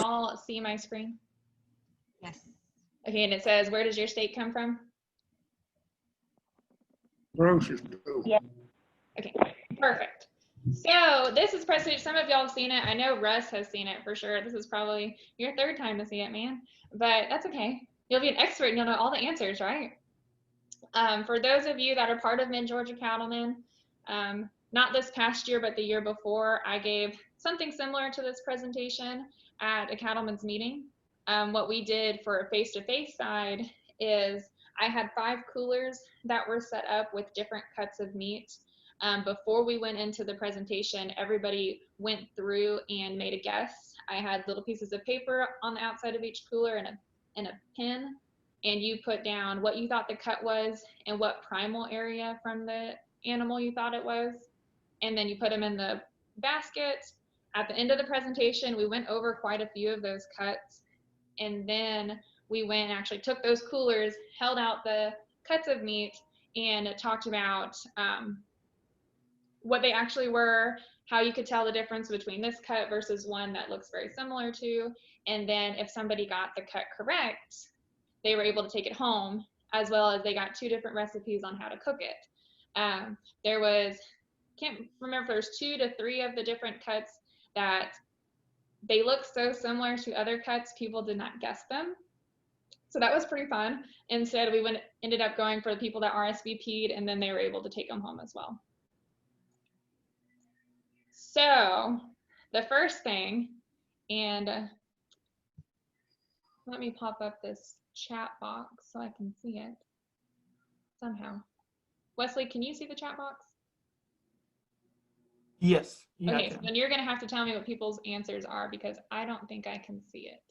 all see my screen? Yes. Okay, and it says, where does your steak come from? Grocery store. Yeah. Okay, perfect. So this is presentation. Some of y'all have seen it. I know Russ has seen it for sure. This is probably your third time to see it, man. But that's okay. You'll be an expert and you'll know all the answers, right? For those of you that are part of Mid-Georgia Cattlemen, not this past year, but the year before, I gave something similar to this presentation at a cattlemen's meeting. What we did for a face-to-face side is I had 5 coolers that were set up with different cuts of meat. Before we went into the presentation, everybody went through and made a guess. I had little pieces of paper on the outside of each cooler and a pen, and you put down what you thought the cut was and what primal area from the animal you thought it was, and then you put them in the basket. At the end of the presentation, we went over quite a few of those cuts, and then we went and actually took those coolers, held out the cuts of meat, and talked about what they actually were, how you could tell the difference between this cut versus one that looks very similar to, and then if somebody got the cut correct, they were able to take it home, as well as they got 2 different recipes on how to cook it. There was, can't remember if there's 2 to 3 of the different cuts that they look so similar to other cuts, people did not guess them. So that was pretty fun. Instead, we ended up going for the people that RSVP'd, and then they were able to take them home as well. So the first thing, and let me pop up this chat box so I can see it somehow. Wesley, can you see the chat box? Yes. Yeah, okay, so then you're going to have to tell me what people's answers are because I don't think I can see it.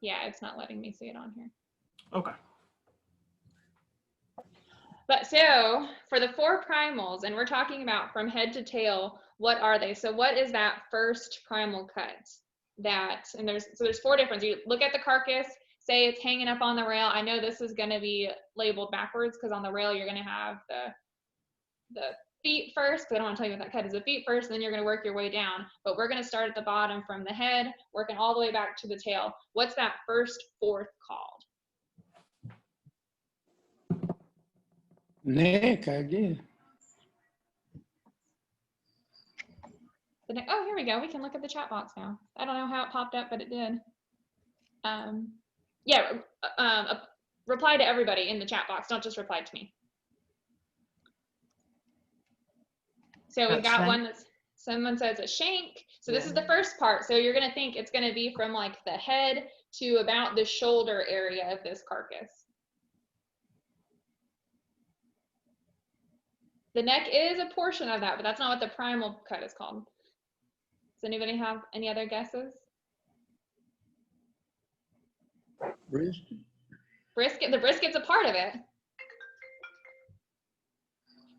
Yeah, it's not letting me see it on here. Okay. But so for the 4 primals, and we're talking about from head to tail, what are they? So what is that first primal cut? And there's 4 different. You look at the carcass, say it's hanging up on the rail. I know this is going to be labeled backwards because on the rail you're going to have the feet first, because I don't want to tell you what that cut is. The feet first, and then you're going to work your way down. But we're going to start at the bottom from the head, working all the way back to the tail. What's that first 4th called? Neck, I guess. Oh, here we go. We can look at the chat box now. I don't know how it popped up, but it did. Reply to everybody in the chat box. Don't just reply to me. So we've got one that's, someone says a shank. So this is the first part. So you're going to think it's going to be from like the head to about the shoulder area of this carcass. The neck is a portion of that, but that's not what the primal cut is called. Does anybody have any other guesses? Brisket. Brisket. The brisket's a part of it.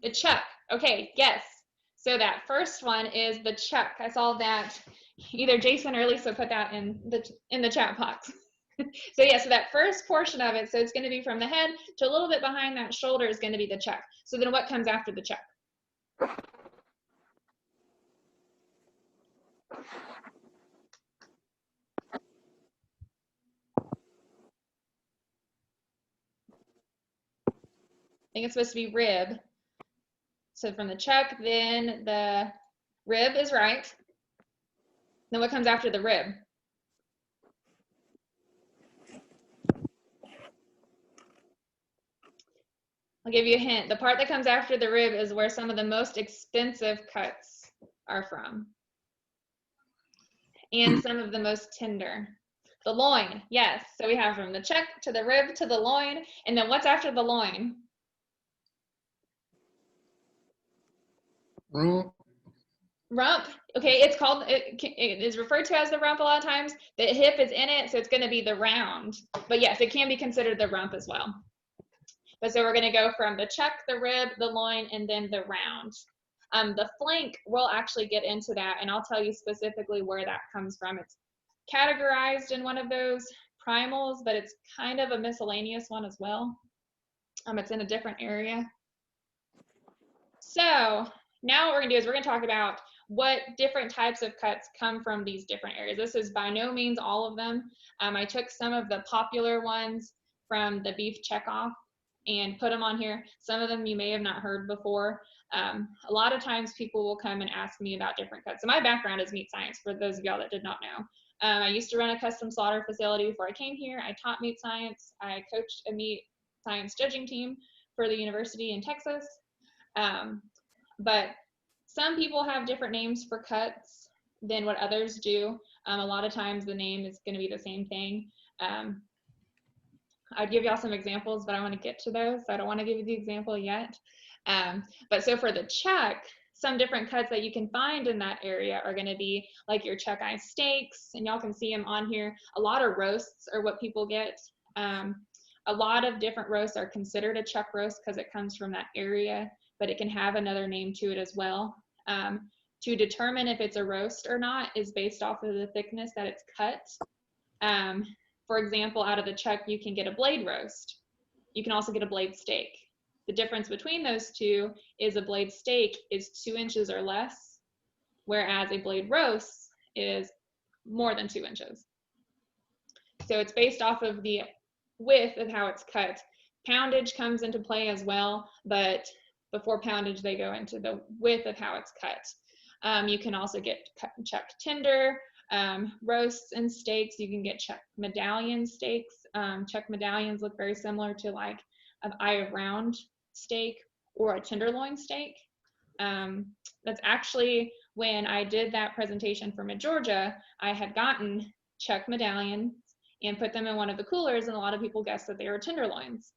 The chuck. Okay, yes. So that first one is the chuck. I saw that either Jason or Lisa put that in the chat box. So yeah, so that first portion of it, so it's going to be from the head to a little bit behind that shoulder is going to be the chuck. So then what comes after the chuck? I think it's supposed to be rib. So from the chuck, then the rib is right. Then what comes after the rib? I'll give you a hint. The part that comes after the rib is where some of the most expensive cuts are from. And some of the most tender. The loin, yes. So we have from the chuck to the rib to the loin. And then what's after the loin? Rump. Rump. Okay, it's called, it is referred to as the rump a lot of times. The hip is in it, so it's going to be the round. But yes, it can be considered the rump as well. But so we're going to go from the chuck, the rib, the loin, and then the round. The flank, we'll actually get into that, and I'll tell you specifically where that comes from. It's categorized in one of those primals, but it's kind of a miscellaneous one as well. It's in a different area. So now what we're gonna do is we're gonna talk about what different types of cuts come from these different areas. This is by no means all of them. I took some of the popular ones from the beef checkoff and put them on here. Some of them you may have not heard before. A lot of times people will come and ask me about different cuts. So my background is meat science, for those of y'all that did not know. I used to run a custom slaughter facility before I came here. I taught meat science. I coached a meat science judging team for the university in Texas. But some people have different names for cuts than what others do. A lot of times the name is going to be the same thing. I'd give y'all some examples, but I want to get to those, so I don't want to give you the example yet. But so for the chuck, some different cuts that you can find in that area are going to be like your chuck eye steaks, and y'all can see them on here. A lot of roasts are what people get. A lot of different roasts are considered a chuck roast because it comes from that area, but it can have another name to it as well. To determine if it's a roast or not is based off of the thickness that it's cut. For example, out of the chuck, you can get a blade roast. You can also get a blade steak. The difference between those two is a blade steak is 2 inches or less, whereas a blade roast is more than 2 inches. So it's based off of the width of how it's cut. Poundage comes into play as well, but before poundage, they go into the width of how it's cut. You can also get chuck tender, roasts and steaks. You can get chuck medallion steaks. Chuck medallions look very similar to like an eye of round steak or a tenderloin steak. That's actually when I did that presentation for Mid-Georgia, I had gotten chuck medallions and put them in one of the coolers, and a lot of people guessed that they were tenderloins,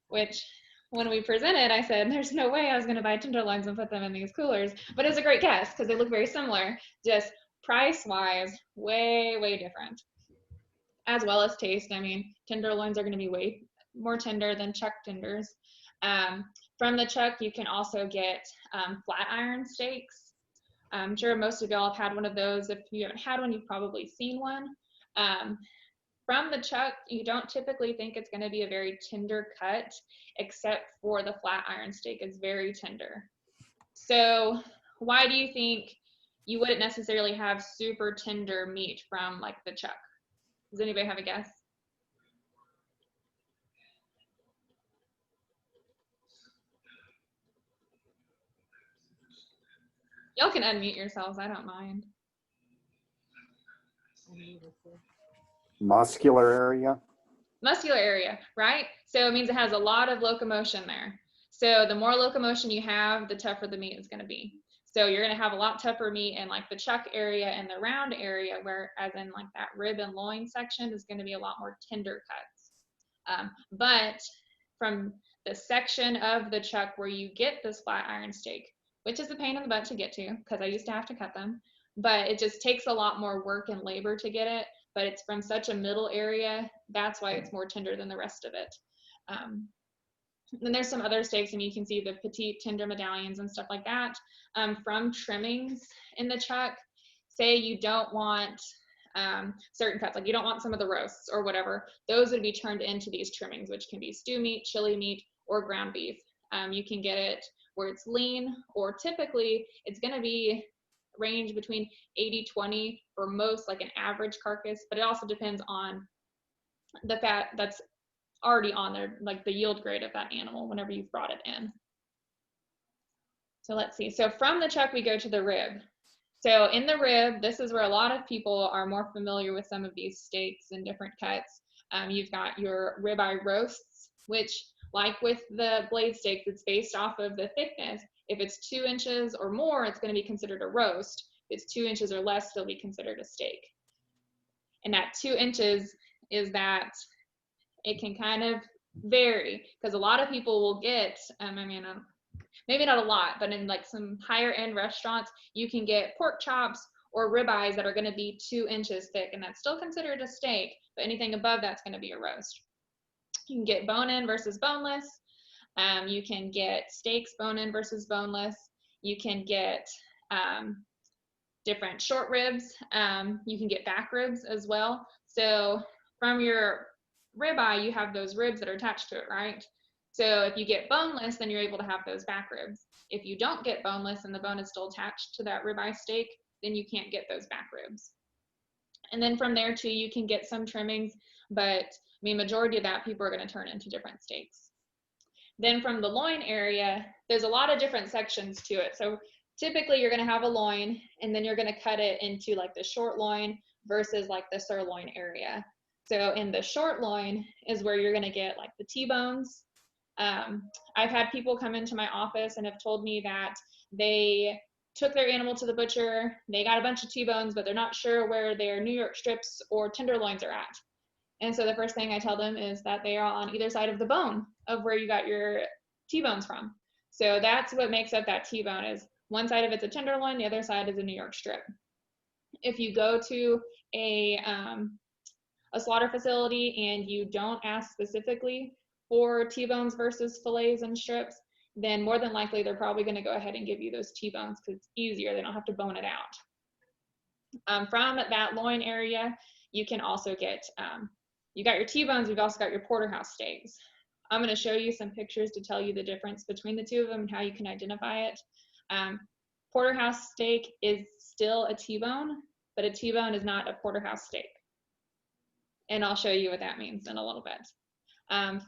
which when we presented, I said, there's no way I was going to buy tenderloins and put them in these coolers, but it was a great guess because they look very similar, just price-wise, way, way different, as well as taste. I mean, tenderloins are going to be way more tender than chuck tenders. From the chuck, you can also get flat iron steaks. I'm sure most of y'all have had one of those. If you haven't had one, you've probably seen one. From the chuck, you don't typically think it's going to be a very tender cut, except for the flat iron steak is very tender. So why do you think you wouldn't necessarily have super tender meat from like the chuck? Does anybody have a guess? Y'all can unmute yourselves, I don't mind. Muscular area. Muscular area, right? So it means it has a lot of locomotion there. So the more locomotion you have, the tougher the meat is going to be. So you're going to have a lot tougher meat in like the chuck area and the round area, whereas in like that rib and loin section is going to be a lot more tender cuts. But from the section of the chuck where you get this flat iron steak, which is a pain in the butt to get to because I used to have to cut them, but it just takes a lot more work and labor to get it. But it's from such a middle area, that's why it's more tender than the rest of it. Then there's some other steaks, and you can see the petite tender medallions and stuff like that. From trimmings in the chuck, say you don't want certain cuts, like you don't want some of the roasts or whatever, those would be turned into these trimmings, which can be stew meat, chili meat, or ground beef. You can get it where it's lean, or typically it's going to be range between 80-20 for most, like an average carcass, but it also depends on the fat that's already on there, like the yield grade of that animal whenever you've brought it in. So let's see. So from the chuck, we go to the rib. So in the rib, this is where a lot of people are more familiar with some of these steaks and different cuts. You've got your ribeye roasts, which like with the blade steaks, it's based off of the thickness. If it's 2 inches or more, it's going to be considered a roast. If it's 2 inches or less, it'll be considered a steak. And that 2 inches is that it can kind of vary because a lot of people will get, maybe not a lot, but in like some higher end restaurants, you can get pork chops or ribeyes that are going to be 2 inches thick, and that's still considered a steak, but anything above that's going to be a roast. You can get bone-in versus boneless. You can get steaks bone-in versus boneless. You can get different short ribs. You can get back ribs as well. So from your ribeye, you have those ribs that are attached to it, right? So if you get boneless, then you're able to have those back ribs. If you don't get boneless and the bone is still attached to that ribeye steak, then you can't get those back ribs. And then from there too, you can get some trimmings, but I mean, majority of that people are going to turn into different steaks. Then from the loin area, there's a lot of different sections to it. So typically you're going to have a loin, and then you're going to cut it into like the short loin versus like the sirloin area. So in the short loin is where you're going to get like the T-bones. I've had people come into my office and have told me that they took their animal to the butcher, they got a bunch of T-bones, but they're not sure where their New York strips or tenderloins are at. And so the first thing I tell them is that they are on either side of the bone of where you got your T-bones from. So that's what makes up that T-bone, is one side of it's a tenderloin, the other side is a New York strip. If you go to a slaughter facility and you don't ask specifically for T-bones versus fillets and strips, then more than likely they're probably going to go ahead and give you those T-bones because it's easier. They don't have to bone it out. From that loin area, you can also get, you got your T-bones, you've also got your porterhouse steaks. I'm going to show you some pictures to tell you the difference between the two of them and how you can identify it. Porterhouse steak is still a T-bone, but a T-bone is not a porterhouse steak. And I'll show you what that means in a little bit.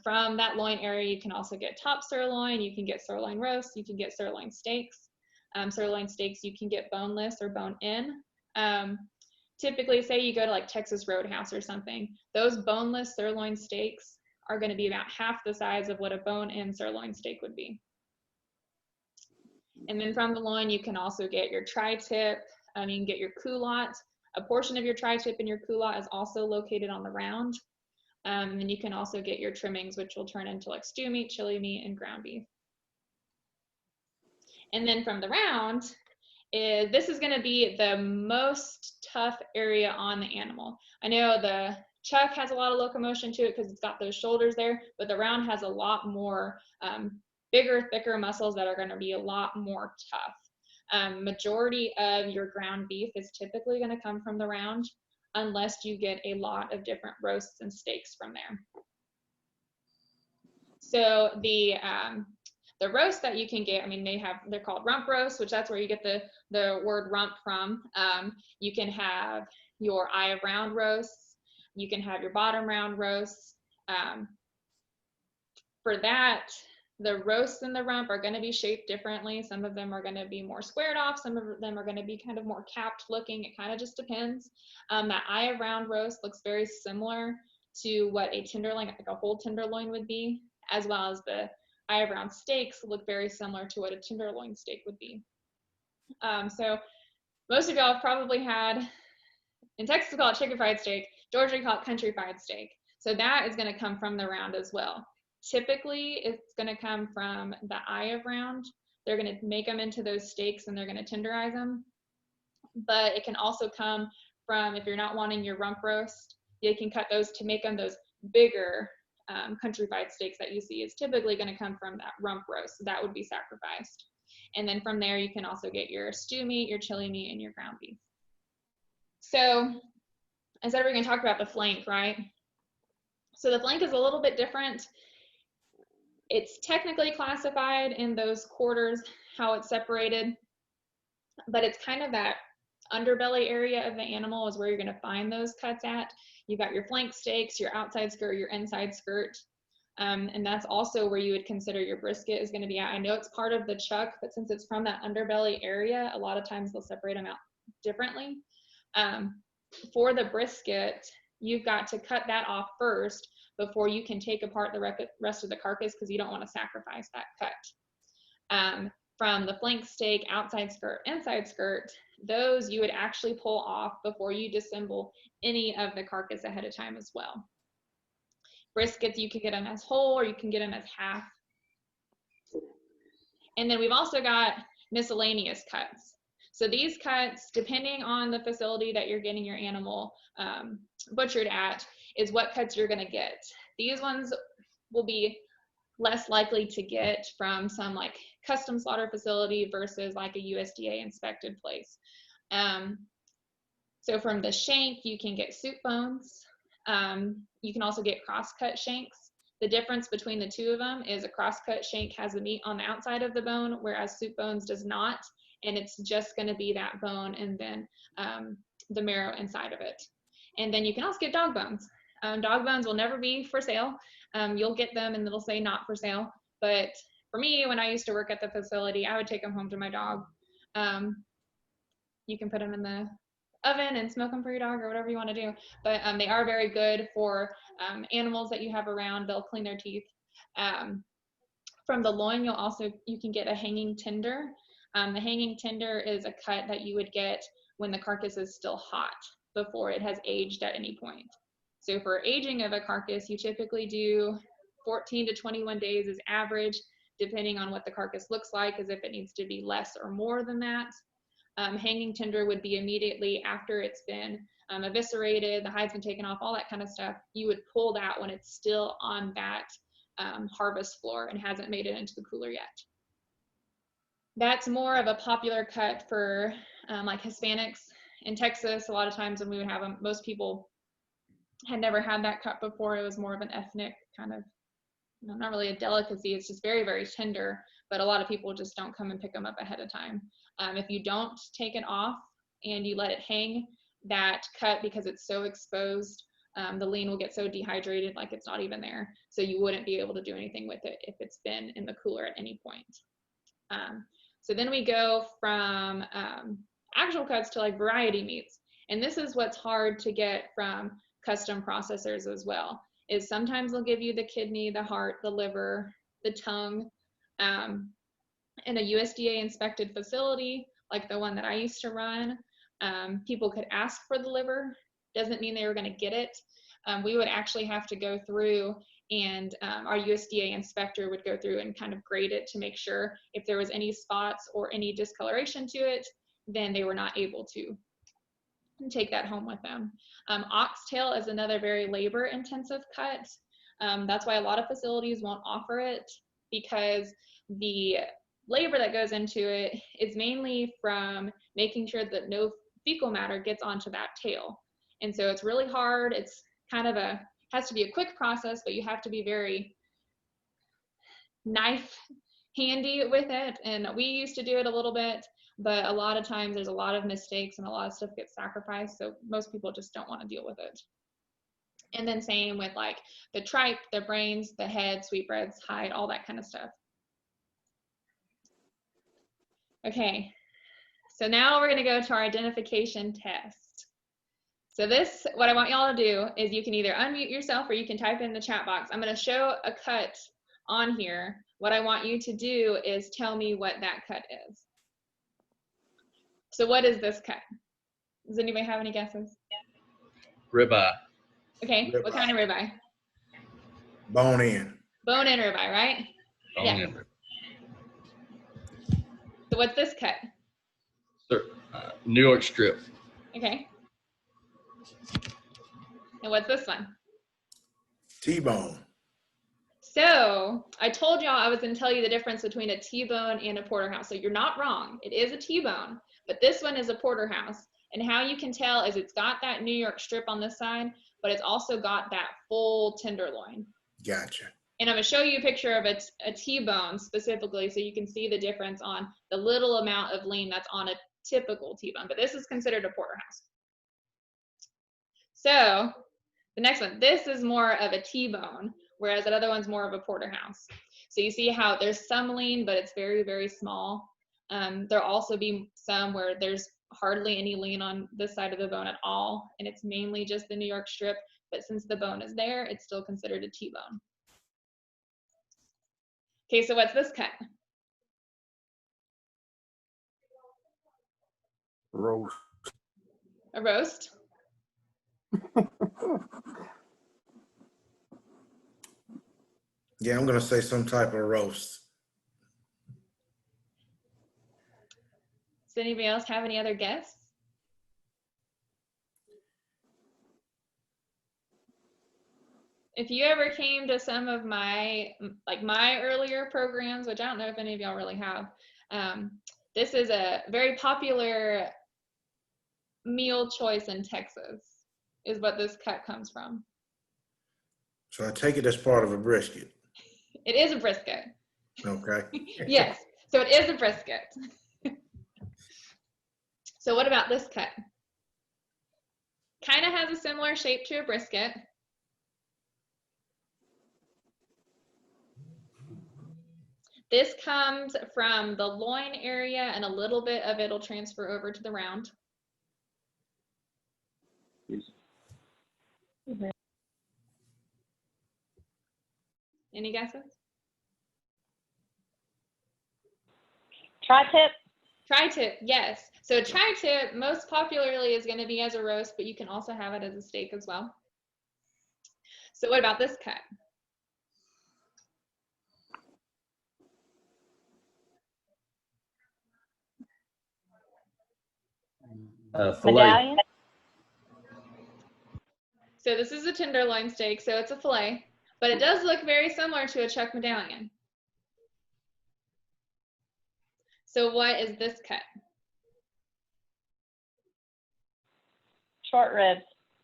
From that loin area, you can also get top sirloin, you can get sirloin roast, you can get sirloin steaks. Sirloin steaks you can get boneless or bone-in. Typically, say you go to like Texas Roadhouse or something, those boneless sirloin steaks are going to be about half the size of what a bone-in sirloin steak would be. And then from the loin, you can also get your tri-tip, you can get your culotte. A portion of your tri-tip and your culotte is also located on the round. And then you can also get your trimmings, which will turn into like stew meat, chili meat, and ground beef. And then from the round, this is going to be the most tough area on the animal. I know the chuck has a lot of locomotion to it because it's got those shoulders there, but the round has a lot more bigger, thicker muscles that are going to be a lot more tough. Majority of your ground beef is typically going to come from the round, unless you get a lot of different roasts and steaks from there. So the roast that you can get, I mean, they're called rump roast, which that's where you get the word rump from. You can have your eye of round roasts. You can have your bottom round roasts. For that, the roasts and the rump are going to be shaped differently. Some of them are going to be more squared off. Some of them are going to be kind of more capped looking. It kind of just depends. That eye of round roast looks very similar to what a tenderloin, like a whole tenderloin would be, as well as the eye of round steaks look very similar to what a tenderloin steak would be. So most of y'all have probably had, in Texas we call it chicken fried steak, Georgia we call it country fried steak. So that is going to come from the round as well. Typically, it's going to come from the eye of round. They're going to make them into those steaks and they're going to tenderize them. But it can also come from, if you're not wanting your rump roast, you can cut those to make them those bigger country fried steaks that you see. Is typically going to come from that rump roast. So that would be sacrificed. And then from there, you can also get your stew meat, your chili meat, and your ground beef. So I said we're going to talk about the flank, right? So the flank is a little bit different. It's technically classified in those quarters, how it's separated, but it's kind of that underbelly area of the animal is where you're going to find those cuts at. You've got your flank steaks, your outside skirt, your inside skirt, and that's also where you would consider your brisket is going to be at. I know it's part of the chuck, but since it's from that underbelly area, a lot of times they'll separate them out differently. For the brisket, you've got to cut that off first before you can take apart the rest of the carcass, because you don't want to sacrifice that cut. From the flank steak, outside skirt, inside skirt, those you would actually pull off before you disassemble any of the carcass ahead of time as well. Briskets, you can get them as whole or you can get them as half. And then we've also got miscellaneous cuts. So these cuts, depending on the facility that you're getting your animal butchered at, is what cuts you're going to get. These ones will be less likely to get from some like custom slaughter facility versus like a USDA inspected place. So from the shank, you can get soup bones. You can also get cross-cut shanks. The difference between the two of them is a crosscut shank has the meat on the outside of the bone, whereas soup bones does not, and it's just going to be that bone and then the marrow inside of it. And then you can also get dog bones. Dog bones will never be for sale. You'll get them and it'll say not for sale. But for me, when I used to work at the facility, I would take them home to my dog. You can put them in the oven and smoke them for your dog or whatever you want to do. But they are very good for animals that you have around. They'll clean their teeth. From the loin, you can get a hanging tender. The hanging tender is a cut that you would get when the carcass is still hot before it has aged at any point. So for aging of a carcass, you typically do 14 to 21 days is average, depending on what the carcass looks like, as if it needs to be less or more than that. Hanging tender would be immediately after it's been eviscerated, the hide's been taken off, all that kind of stuff. You would pull that when it's still on that harvest floor and hasn't made it into the cooler yet. That's more of a popular cut for like Hispanics in Texas. A lot of times when we would have them, most people had never had that cut before. It was more of an ethnic kind of, not really a delicacy. It's just very, very tender, but a lot of people just don't come and pick them up ahead of time. If you don't take it off and you let it hang, that cut, because it's so exposed, the lean will get so dehydrated like it's not even there. So you wouldn't be able to do anything with it if it's been in the cooler at any point. So then we go from actual cuts to like variety meats. And this is what's hard to get from custom processors as well, is sometimes they'll give you the kidney, the heart, the liver, the tongue. In a USDA inspected facility, like the one that I used to run, people could ask for the liver. Doesn't mean they were going to get it. We would actually have to go through and our USDA inspector would go through and kind of grade it to make sure if there was any spots or any discoloration to it, then they were not able to take that home with them. Oxtail is another very labor intensive cut. That's why a lot of facilities won't offer it, because the labor that goes into it is mainly from making sure that no fecal matter gets onto that tail. And so it's really hard. It's kind of has to be a quick process, but you have to be very knife handy with it. And we used to do it a little bit, but a lot of times there's a lot of mistakes and a lot of stuff gets sacrificed. So most people just don't want to deal with it. And then same with like the tripe, the brains, the head, sweetbreads, hide, all that kind of stuff. Okay, so now we're going to go to our identification test. So this, what I want y'all to do is you can either unmute yourself or you can type in the chat box. I'm going to show a cut on here. What I want you to do is tell me what that cut is. So what is this cut? Does anybody have any guesses? Ribeye. Okay, Ribeye. What kind of ribeye? Bone in. Bone in ribeye, right? Bone Yeah. in. So what's this cut? New York strip. Okay. And what's this one? T-bone. So I told y'all I was going to tell you the difference between a T-bone and a porterhouse. So you're not wrong. It is a T-bone, but this one is a porterhouse. And how you can tell is it's got that New York strip on this side, but it's also got that full tenderloin. Gotcha. And I'm going to show you a picture of a T-bone specifically so you can see the difference on the little amount of lean that's on a typical T-bone. But this is considered a porterhouse. So the next one, this is more of a T-bone, whereas that other one's more of a porterhouse. So you see how there's some lean, but it's very, very small. There'll also be some where there's hardly any lean on this side of the bone at all, and it's mainly just the New York strip. But since the bone is there, it's still considered a T-bone. Okay, so what's this cut? Roast. A roast? Yeah, I'm gonna say some type of roast. Does anybody else have any other guess? If you ever came to some of my earlier programs, which I don't know if any of y'all really have, this is a very popular meal choice in Texas, is what this cut comes from. So I take it as part of a brisket. It is a brisket. Okay. Yes, so it is a brisket. So what about this cut? Kind of has a similar shape to a brisket. This comes from the loin area, and a little bit of it will transfer over to the round. Any guesses? Tri-tip. Tri-tip, yes. So tri-tip most popularly is going to be as a roast, but you can also have it as a steak as well. So what about this cut? Filet. Medallion. So this is a tenderloin steak, so it's a filet, but it does look very similar to a chuck medallion. So what is this cut? Short ribs.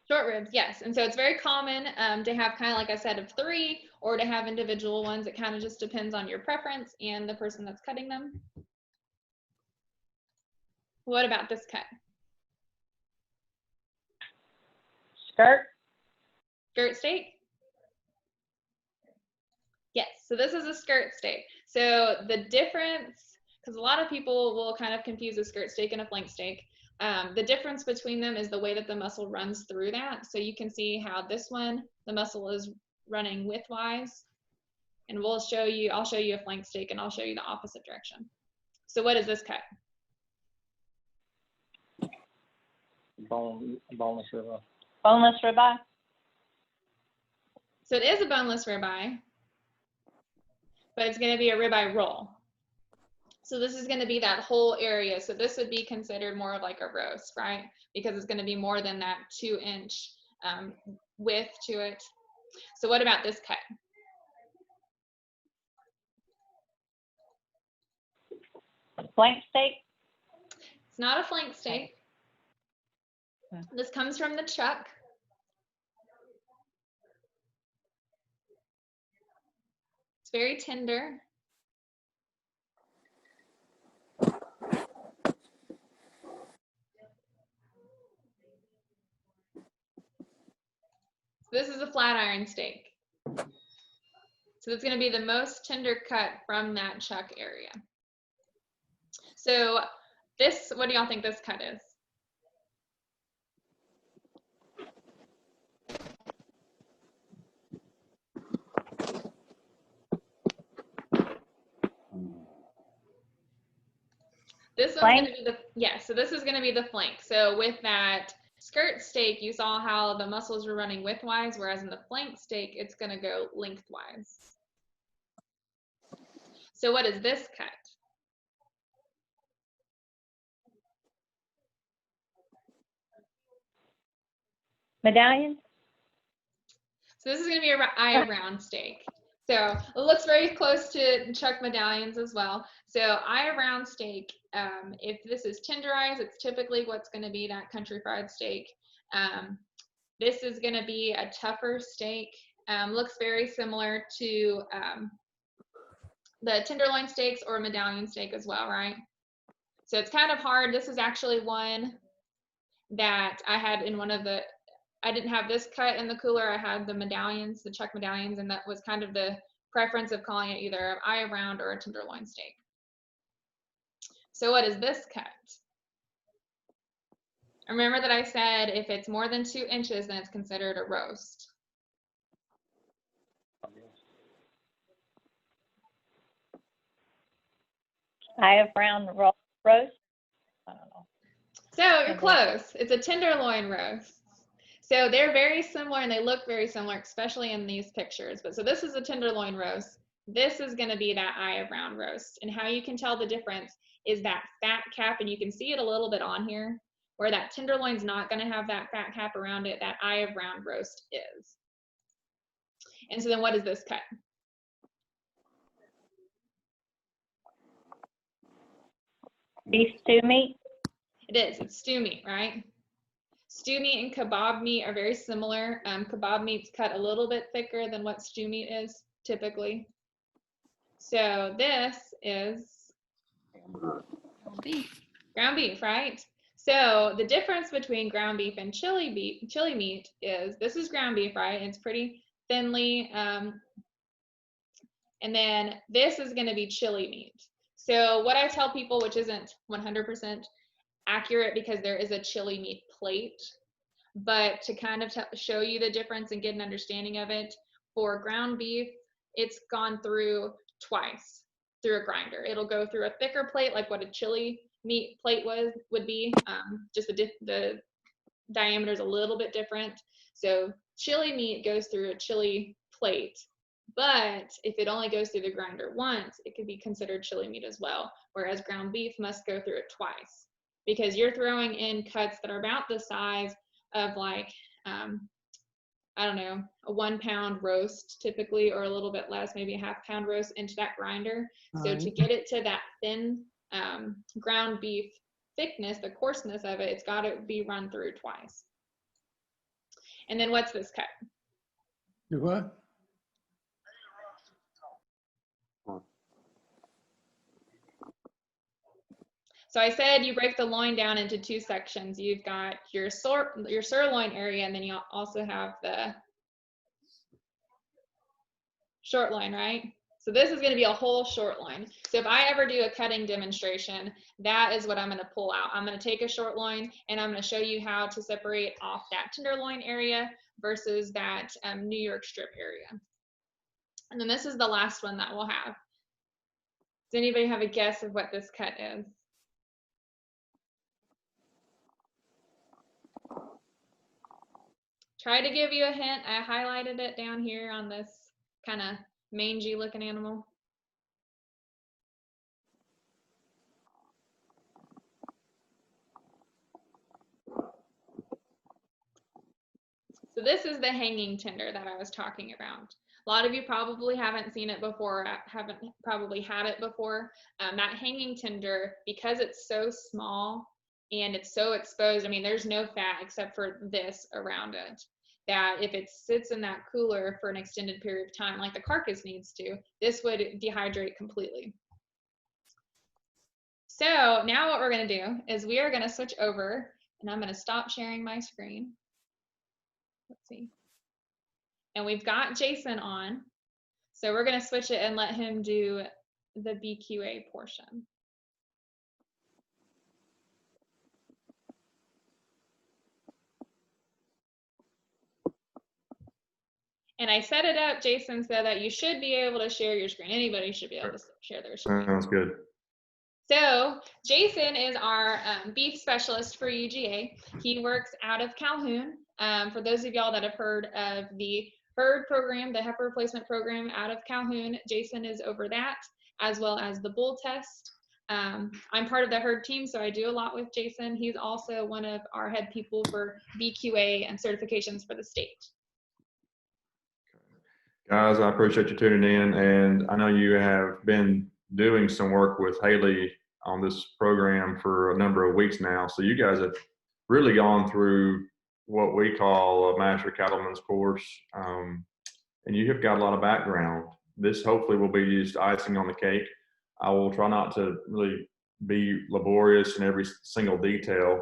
Short ribs, yes. And so it's very common to have kind of like I said of 3 or to have individual ones. It kind of just depends on your preference and the person that's cutting them. What about this cut? Skirt. Skirt steak? Yes, so this is a skirt steak. So the difference, because a lot of people will kind of confuse a skirt steak and a flank steak. The difference between them is the way that the muscle runs through that. So you can see how this one, the muscle is running widthwise. And I'll show you a flank steak, and I'll show you the opposite direction. So what is this cut? Boneless ribeye. Boneless ribeye. So it is a boneless ribeye, but it's going to be a ribeye roll. So this is going to be that whole area. So this would be considered more of like a roast, right? Because it's going to be more than that 2-inch width to it. So what about this cut? Flank steak. It's not a flank steak. This comes from the chuck. It's very tender. This is a flat iron steak. So it's going to be the most tender cut from that chuck area. So this, what do y'all think this cut is? This one's going to be so this is going to be the flank. So with that skirt steak, you saw how the muscles were running widthwise, whereas in the flank steak, it's going to go lengthwise. So what is this cut? Medallion. So this is going to be an eye round steak. So it looks very close to chuck medallions as well. So eye round steak, if this is tenderized, it's typically what's going to be that country fried steak. This is going to be a tougher steak. Looks very similar to the tenderloin steaks or medallion steak as well, right? So it's kind of hard. This is actually one that I had in one of the, I didn't have this cut in the cooler. I had the medallions, the chuck medallions, and that was kind of the preference of calling it either an eye round or a tenderloin steak. So what is this cut? Remember that I said if it's more than 2 inches, then it's considered a roast. Eye of round roast. I don't know. So you're close. It's a tenderloin roast. So they're very similar and they look very similar, especially in these pictures. But so this is a tenderloin roast. This is going to be that eye of round roast. And how you can tell the difference is that fat cap, and you can see it a little bit on here, where that tenderloin's not going to have that fat cap around it. That eye of round roast is. And so then what is this cut? Beef stew meat. It is. It's stew meat, right? Stew meat and kebab meat are very similar. Kebab meat's cut a little bit thicker than what stew meat is typically. So this is ground beef, right? So the difference between ground beef and chili meat is this is ground beef, right? It's pretty thinly, and then this is going to be chili meat. So what I tell people, which isn't 100% accurate because there is a chili meat plate, but to kind of show you the difference and get an understanding of it, for ground beef, it's gone through twice through a grinder. It'll go through a thicker plate like what a chili meat plate would be. Just the diameter is a little bit different. So chili meat goes through a chili plate, but if it only goes through the grinder once, it could be considered chili meat as well, whereas ground beef must go through it twice because you're throwing in cuts that are about the size of like, I don't know, a 1 pound roast typically, or a little bit less, maybe a half pound roast into that grinder. So to get it to that thin ground beef thickness, the coarseness of it, it's got to be run through twice. And then what's this cut? Do what? So I said you break the loin down into 2 sections. You've got your sirloin area, and then you also have the short loin, right? So this is going to be a whole short loin. So if I ever do a cutting demonstration, that is what I'm going to pull out. I'm going to take a short loin and I'm going to show you how to separate off that tenderloin area versus that New York strip area. And then this is the last one that we'll have. Does anybody have a guess of what this cut is? Try to give you a hint. I highlighted it down here on this kind of mangy looking animal. So this is the hanging tender that I was talking about. A lot of you probably haven't seen it before, haven't probably had it before. That hanging tender, because it's so small and it's so exposed, I mean, there's no fat except for this around it, that if it sits in that cooler for an extended period of time, like the carcass needs to, this would dehydrate completely. So now what we're going to do is we are going to switch over, and I'm going to stop sharing my screen. Let's see. And we've got Jason on. So we're going to switch it and let him do the BQA portion. And I set it up, Jason, so that you should be able to share your screen. Anybody should be able to share their screen. Sounds good. So Jason is our beef specialist for UGA. He works out of Calhoun. For those of y'all that have heard of the herd program, the heifer replacement program out of Calhoun, Jason is over that, as well as the bull test. I'm part of the herd team, so I do a lot with Jason. He's also one of our head people for BQA and certifications for the state. Guys, I appreciate you tuning in, and I know you have been doing some work with Hailey on this program for a number of weeks now. So you guys have really gone through what we call a master cattleman's course, and you have got a lot of background. This hopefully will be just icing on the cake. I will try not to really be laborious in every single detail.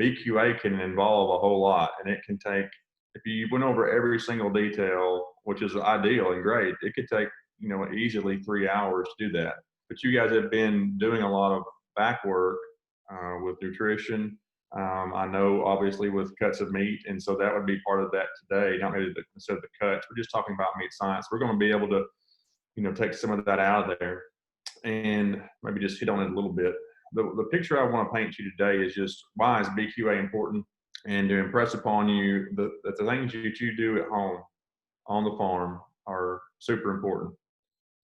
BQA can involve a whole lot, and it can take, if you went over every single detail, which is ideal and great, it could take, you know, easily 3 hours to do that. But you guys have been doing a lot of back work with nutrition. I know obviously with cuts of meat, and so that would be part of that today, not maybe instead of the cuts. We're just talking about meat science. We're going to be able to, you know, take some of that out of there and maybe just hit on it a little bit. The picture I want to paint you today is just why is BQA important, and to impress upon you that the things that you do at home on the farm are super important.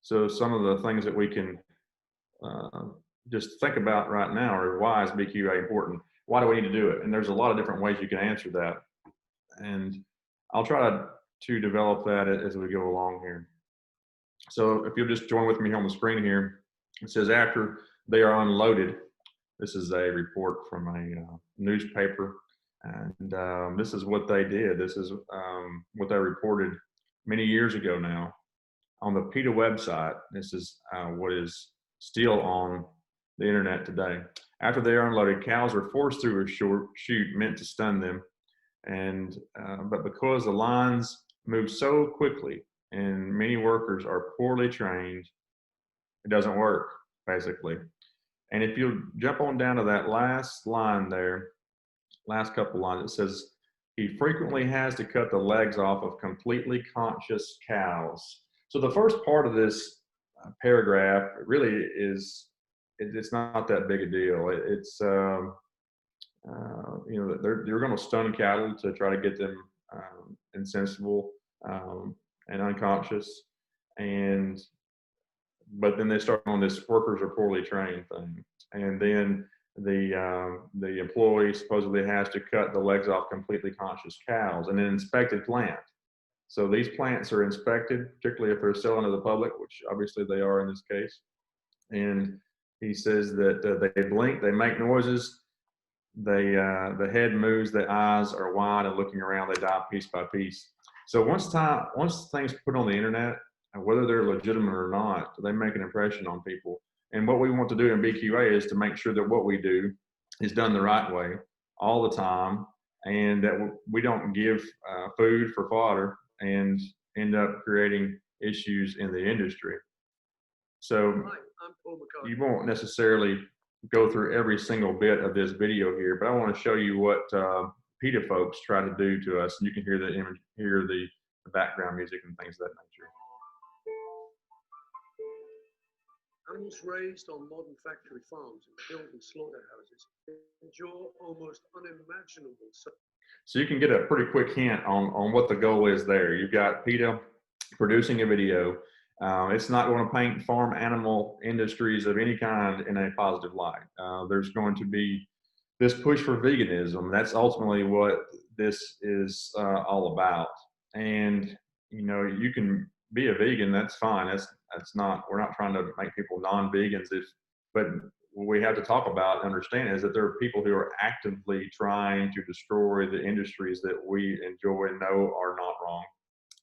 So some of the things that we can just think about right now are, why is BQA important? Why do we need to do it? And there's a lot of different ways you can answer that. And I'll try to develop that as we go along here. So if you'll just join with me on the screen here, it says after they are unloaded, this is a report from a newspaper. And this is what they did. This is what they reported many years ago now on the PETA website. This is what is still on the internet today. After they are unloaded, cows are forced through a chute meant to stun them. And but because the lines move so quickly and many workers are poorly trained, it doesn't work, basically. And if you jump on down to that last line there, last couple lines, it says, he frequently has to cut the legs off of completely conscious cows. So the first part of this paragraph really is, it's not that big a deal. It's, you know, you're going to stun cattle to try to get them insensible and unconscious. But then they start on this workers are poorly trained thing. And then the employee supposedly has to cut the legs off completely conscious cows in an inspected plant. So these plants are inspected, particularly if they're selling to the public, which obviously they are in this case. And he says that they blink, they make noises, the head moves, the eyes are wide and looking around, they die piece by piece. So once things put on the internet, whether they're legitimate or not, they make an impression on people. And what we want to do in BQA is to make sure that what we do is done the right way all the time, and that we don't give food for fodder and end up creating issues in the industry. So you won't necessarily go through every single bit of this video here, but I want to show you what PETA folks try to do to us, and you can hear the image, hear the background music and things of that nature. Animals raised on modern factory farms and killed in slaughterhouses endure almost unimaginable suffering. So you can get a pretty quick hint on what the goal is there. You've got PETA producing a video. It's not going to paint farm animal industries of any kind in a positive light. There's going to be this push for veganism. That's ultimately what this is all about. And, you know, you can be a vegan, that's fine. That's not, we're not trying to make people non-vegans. But what we have to talk about and understand is that there are people who are actively trying to destroy the industries that we enjoy and know are not wrong.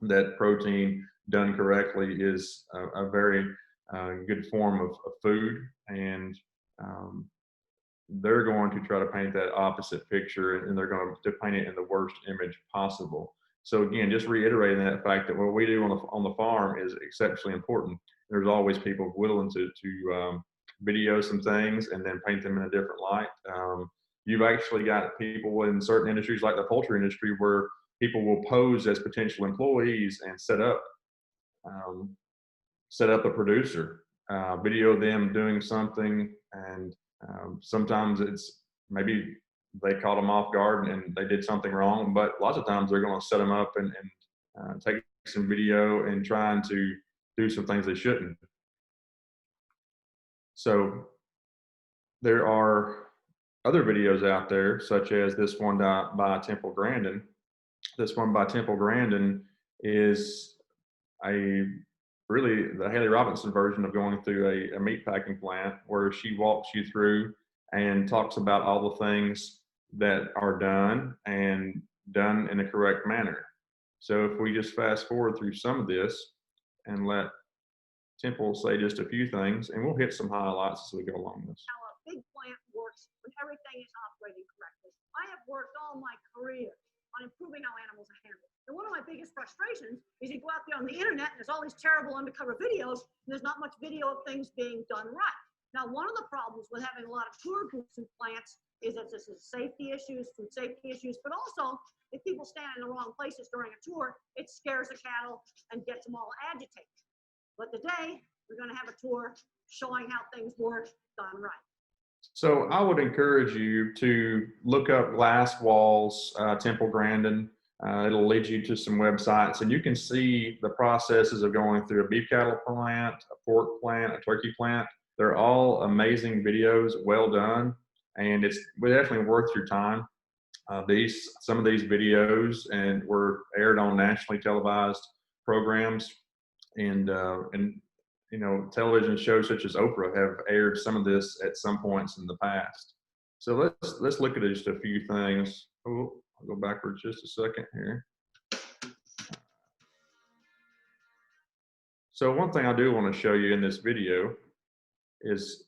That protein done correctly is a very good form of food, and they're going to try to paint that opposite picture, and they're going to paint it in the worst image possible. So again, just reiterating that fact that what we do on the farm is exceptionally important. There's always people willing to video some things and then paint them in a different light. You've actually got people in certain industries like the poultry industry where people will pose as potential employees and set up a producer, video them doing something, and sometimes it's maybe they caught them off guard and they did something wrong, but lots of times they're going to set them up and take some video and trying to do some things they shouldn't. So there are other videos out there, such as this one by Temple Grandin. This one by Temple Grandin is really the Hailey Robinson version of going through a meat packing plant, where she walks you through and talks about all the things that are done and done in a correct manner. So if we just fast forward through some of this and let Temple say just a few things, and we'll hit some highlights as we go along this. How a big plant works when everything is operating correctly. I have worked all my career on improving how animals are handled. And one of my biggest frustrations is you go out there on the internet and there's all these terrible undercover videos, and there's not much video of things being done right. Now, one of the problems with having a lot of tour groups and plants is that this is safety issues, food safety issues, but also if people stand in the wrong places during a tour, it scares the cattle and gets them all agitated. But today, we're going to have a tour showing how things work done right. So I would encourage you to look up Glass Walls, Temple Grandin. It'll lead you to some websites, and you can see the processes of going through a beef cattle plant, a pork plant, a turkey plant. They're all amazing videos, well done, and it's definitely worth your time. Some of these videos were aired on nationally televised programs, and you know, television shows such as Oprah have aired some of this at some points in the past. So let's look at just a few things. Oh, I'll go backwards just a second here. So one thing I do want to show you in this video is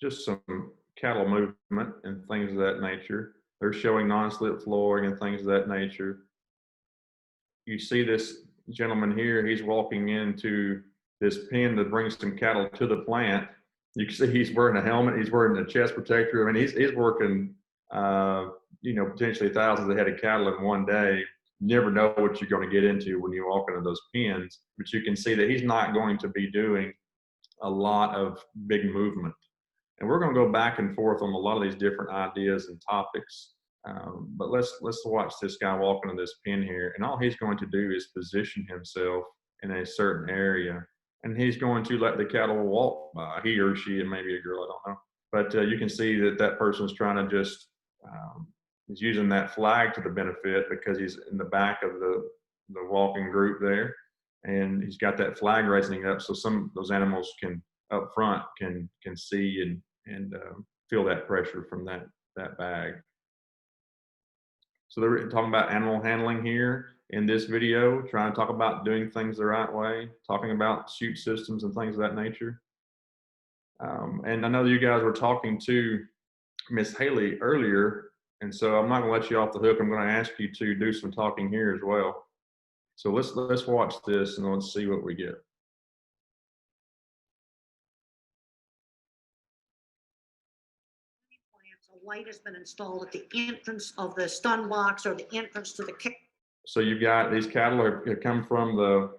just some cattle movement and things of that nature. They're showing non-slip flooring and things of that nature. You see this gentleman here, he's walking into this pen to bring some cattle to the plant. You can see he's wearing a helmet, he's wearing a chest protector. I mean, he's working, you know, potentially thousands of head of cattle in one day. You never know what you're going to get into when you walk into those pens, but you can see that he's not going to be doing a lot of big movement. And we're going to go back and forth on a lot of these different ideas and topics. But let's watch this guy walk into this pen here, and all he's going to do is position himself in a certain area, and he's going to let the cattle walk by, he or she, and maybe a girl, I don't know. But you can see that that person's trying to just, he's using that flag to the benefit because he's in the back of the walking group there, and he's got that flag raising up so some of those animals can up front can see and feel that pressure from that bag. So they're talking about animal handling here in this video, trying to talk about doing things the right way, talking about chute systems and things of that nature. And I know you guys were talking to Miss Hailey earlier, and so I'm not going to let you off the hook. I'm going to ask you to do some talking here as well. So let's watch this and let's see what we get. A light has been installed at the entrance of the stun box or the entrance to the kick. So you've got these cattle have come from the,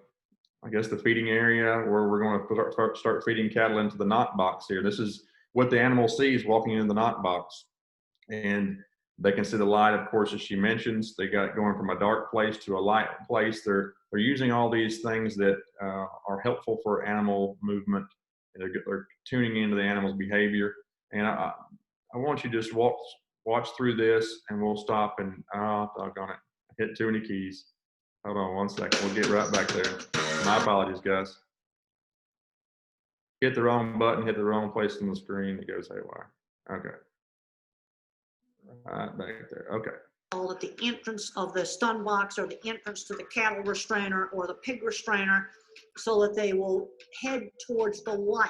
I guess, the feeding area where we're going to start feeding cattle into the knot box here. This is what the animal sees walking into the knot box. And they can see the light, of course, as she mentions. They got going from a dark place to a light place. They're using all these things that are helpful for animal movement. And they're tuning into the animal's behavior. And I want you to just watch through this, and we'll stop and, oh, doggone it. Hit too many keys. Hold on one second. We'll get right back there. My apologies, guys. Hit the wrong button, hit the wrong place on the screen. It goes haywire. Okay. Right back there. Okay. At the entrance of the stun box or the entrance to the cattle restrainer or the pig restrainer so that they will head towards the light.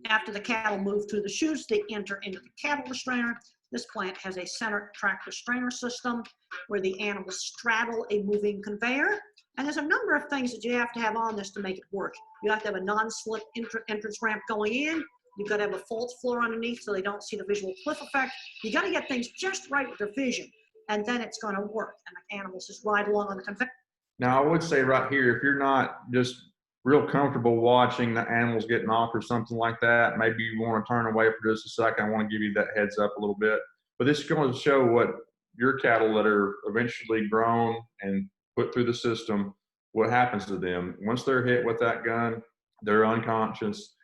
After the cattle move through the chutes, they enter into the cattle restrainer. This plant has a center track restrainer system where the animals straddle a moving conveyor. And there's a number of things that you have to have on this to make it work. You have to have a non-slip entrance ramp going in. You've got to have a false floor underneath so they don't see the visual cliff effect. You got to get things just right with their vision, and then it's going to work. And the animals just ride along on the conveyor. Now, I would say right here, if you're not just real comfortable watching the animals getting off or something like that, maybe you want to turn away for just a second. I want to give you that heads up a little bit. But this is going to show what your cattle that are eventually grown and put through the system, what happens to them. Once they're hit with that gun, they're unconscious.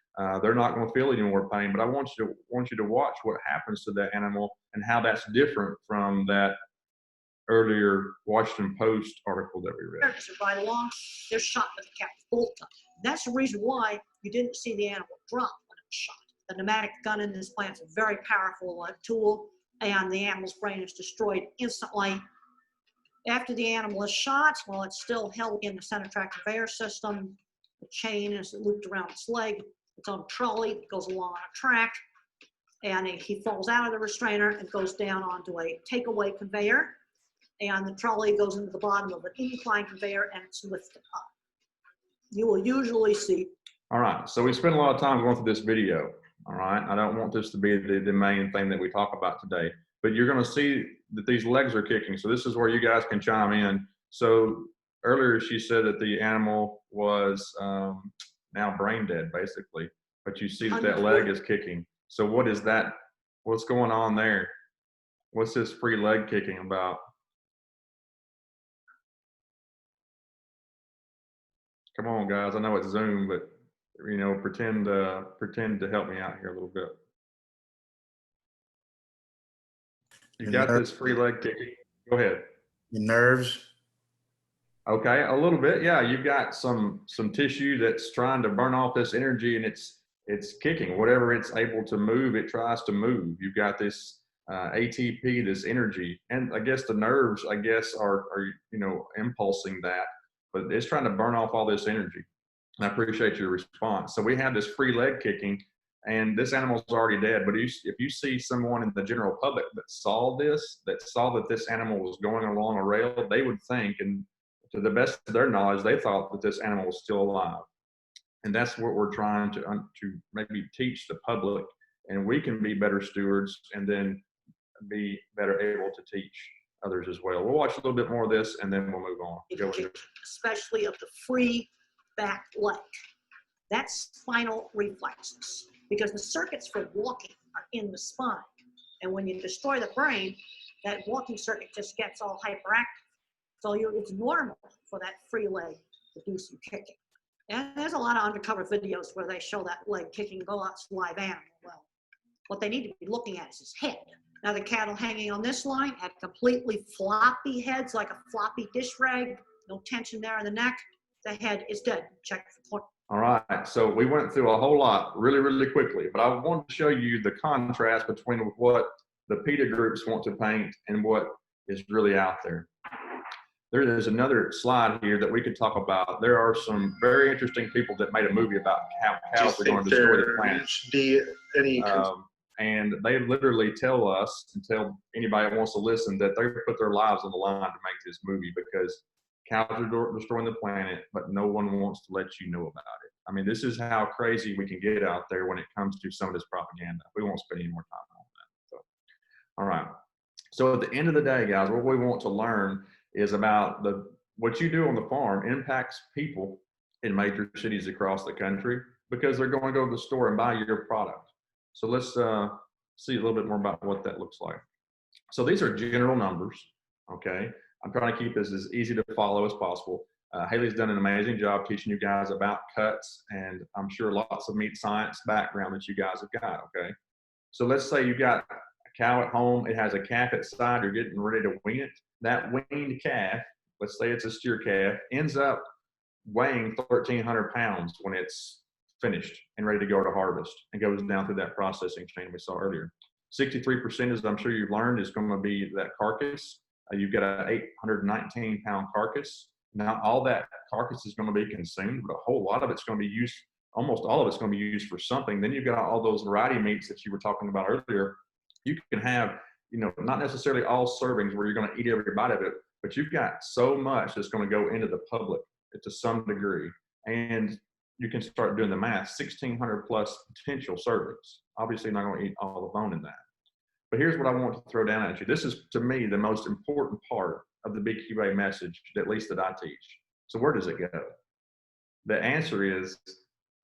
They're not going to feel any more pain. But I want you to watch what happens to that animal and how that's different from that earlier Washington Post article that we read. Right along, they're shot with the cap bolt gun. That's the reason why you didn't see the animal drop when it was shot. The pneumatic gun in this plant is a very powerful tool, and the animal's brain is destroyed instantly. After the animal is shot, while it's still held in the center track conveyor system, the chain is looped around its leg. It's on a trolley that goes along on a track, and he falls out of the restrainer and goes down onto a takeaway conveyor. And the trolley goes into the bottom of an incline conveyor and it's lifted up. You will usually see. All right, so we spent a lot of time going through this video. All right, I don't want this to be the main thing that we talk about today, but you're going to see that these legs are kicking. So this is where you guys can chime in. So earlier she said that the animal was now brain dead, basically, but you see that that leg is kicking. So what is that? What's going on there? What's this free leg kicking about? Come on, guys. I know it's Zoom, but you know, pretend to help me out here a little bit. You got this free leg kicking. Go ahead. Your nerves. Okay, a little bit. Yeah, you've got some tissue that's trying to burn off this energy, and it's kicking. Whatever it's able to move, it tries to move. You've got this ATP, this energy, and I guess the nerves, I guess, are impulsing that, but it's trying to burn off all this energy. And I appreciate your response. So we have this free leg kicking, and this animal's already dead. But if you see someone in the general public that saw that this animal was going along a rail, they would think, and to the best of their knowledge, they thought that this animal was still alive. And that's what we're trying to maybe teach the public, and we can be better stewards and then be better able to teach others as well. We'll watch a little bit more of this and then we'll move on. Especially of the free back leg. That's spinal reflexes, because the circuits for walking are in the spine. And when you destroy the brain, that walking circuit just gets all hyperactive. So it's normal for that free leg to do some kicking. And there's a lot of undercover videos where they show that leg kicking go out to live animal. Well, what they need to be looking at is his head. Now the cattle hanging on this line had completely floppy heads, like a floppy dish rag, no tension there in the neck. The head is dead. Check for. All right, so we went through a whole lot really, really quickly, but I wanted to show you the contrast between what the PETA groups want to paint and what is really out there. There is another slide here that we could talk about. There are some very interesting people that made a movie about how cows are going to destroy the planet. And they literally tell us and tell anybody that wants to listen that they put their lives on the line to make this movie because cows are destroying the planet, but no one wants to let you know about it. I mean, this is how crazy we can get out there when it comes to some of this propaganda. We won't spend any more time on that. So, all right. So at the end of the day, guys, what we want to learn is about what you do on the farm impacts people in major cities across the country because they're going to go to the store and buy your product. So let's see a little bit more about what that looks like. So these are general numbers, okay? I'm trying to keep this as easy to follow as possible. Hailey's done an amazing job teaching you guys about cuts, and I'm sure lots of meat science background that you guys have got, okay? So let's say you got a cow at home, it has a calf at side, you're getting ready to wean it. That weaned calf, let's say it's a steer calf, ends up weighing 1,300 pounds when it's finished and ready to go to harvest and goes down through that processing chain we saw earlier. 63%, as I'm sure you've learned, is going to be that carcass. You've got an 819 pound carcass. Now all that carcass is going to be consumed, but a whole lot of it's going to be used, almost all of it's going to be used for something. Then you've got all those variety meats that you were talking about earlier. You can have, not necessarily all servings where you're going to eat every bite of it, but you've got so much that's going to go into the public to some degree. And you can start doing the math, 1,600 plus potential servings. Obviously not going to eat all the bone in that. But here's what I want to throw down at you. This is, to me, the most important part of the BQA message, at least that I teach. So where does it go? The answer is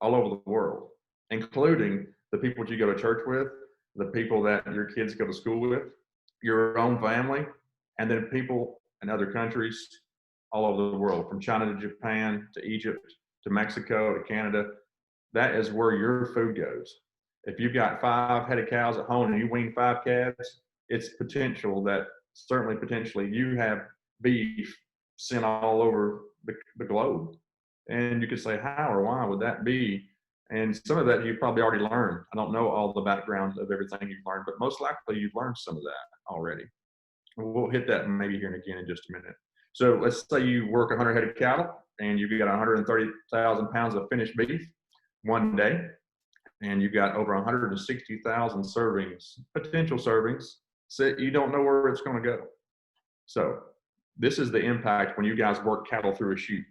all over the world, including the people you go to church with, the people that your kids go to school with, your own family, and then people in other countries all over the world, from China to Japan to Egypt to Mexico to Canada. That is where your food goes. If you've got 5 head of cows at home and you wean 5 calves, it's potentially you have beef sent all over the globe. And you could say, how or why would that be? And some of that you've probably already learned. I don't know all the background of everything you've learned, but most likely you've learned some of that already. We'll hit that maybe here and again in just a minute. So let's say you work 100 head of cattle and you've got 130,000 pounds of finished beef one day, and you've got over 160,000 servings, potential servings, so you don't know where it's going to go. So this is the impact when you guys work cattle through a chute.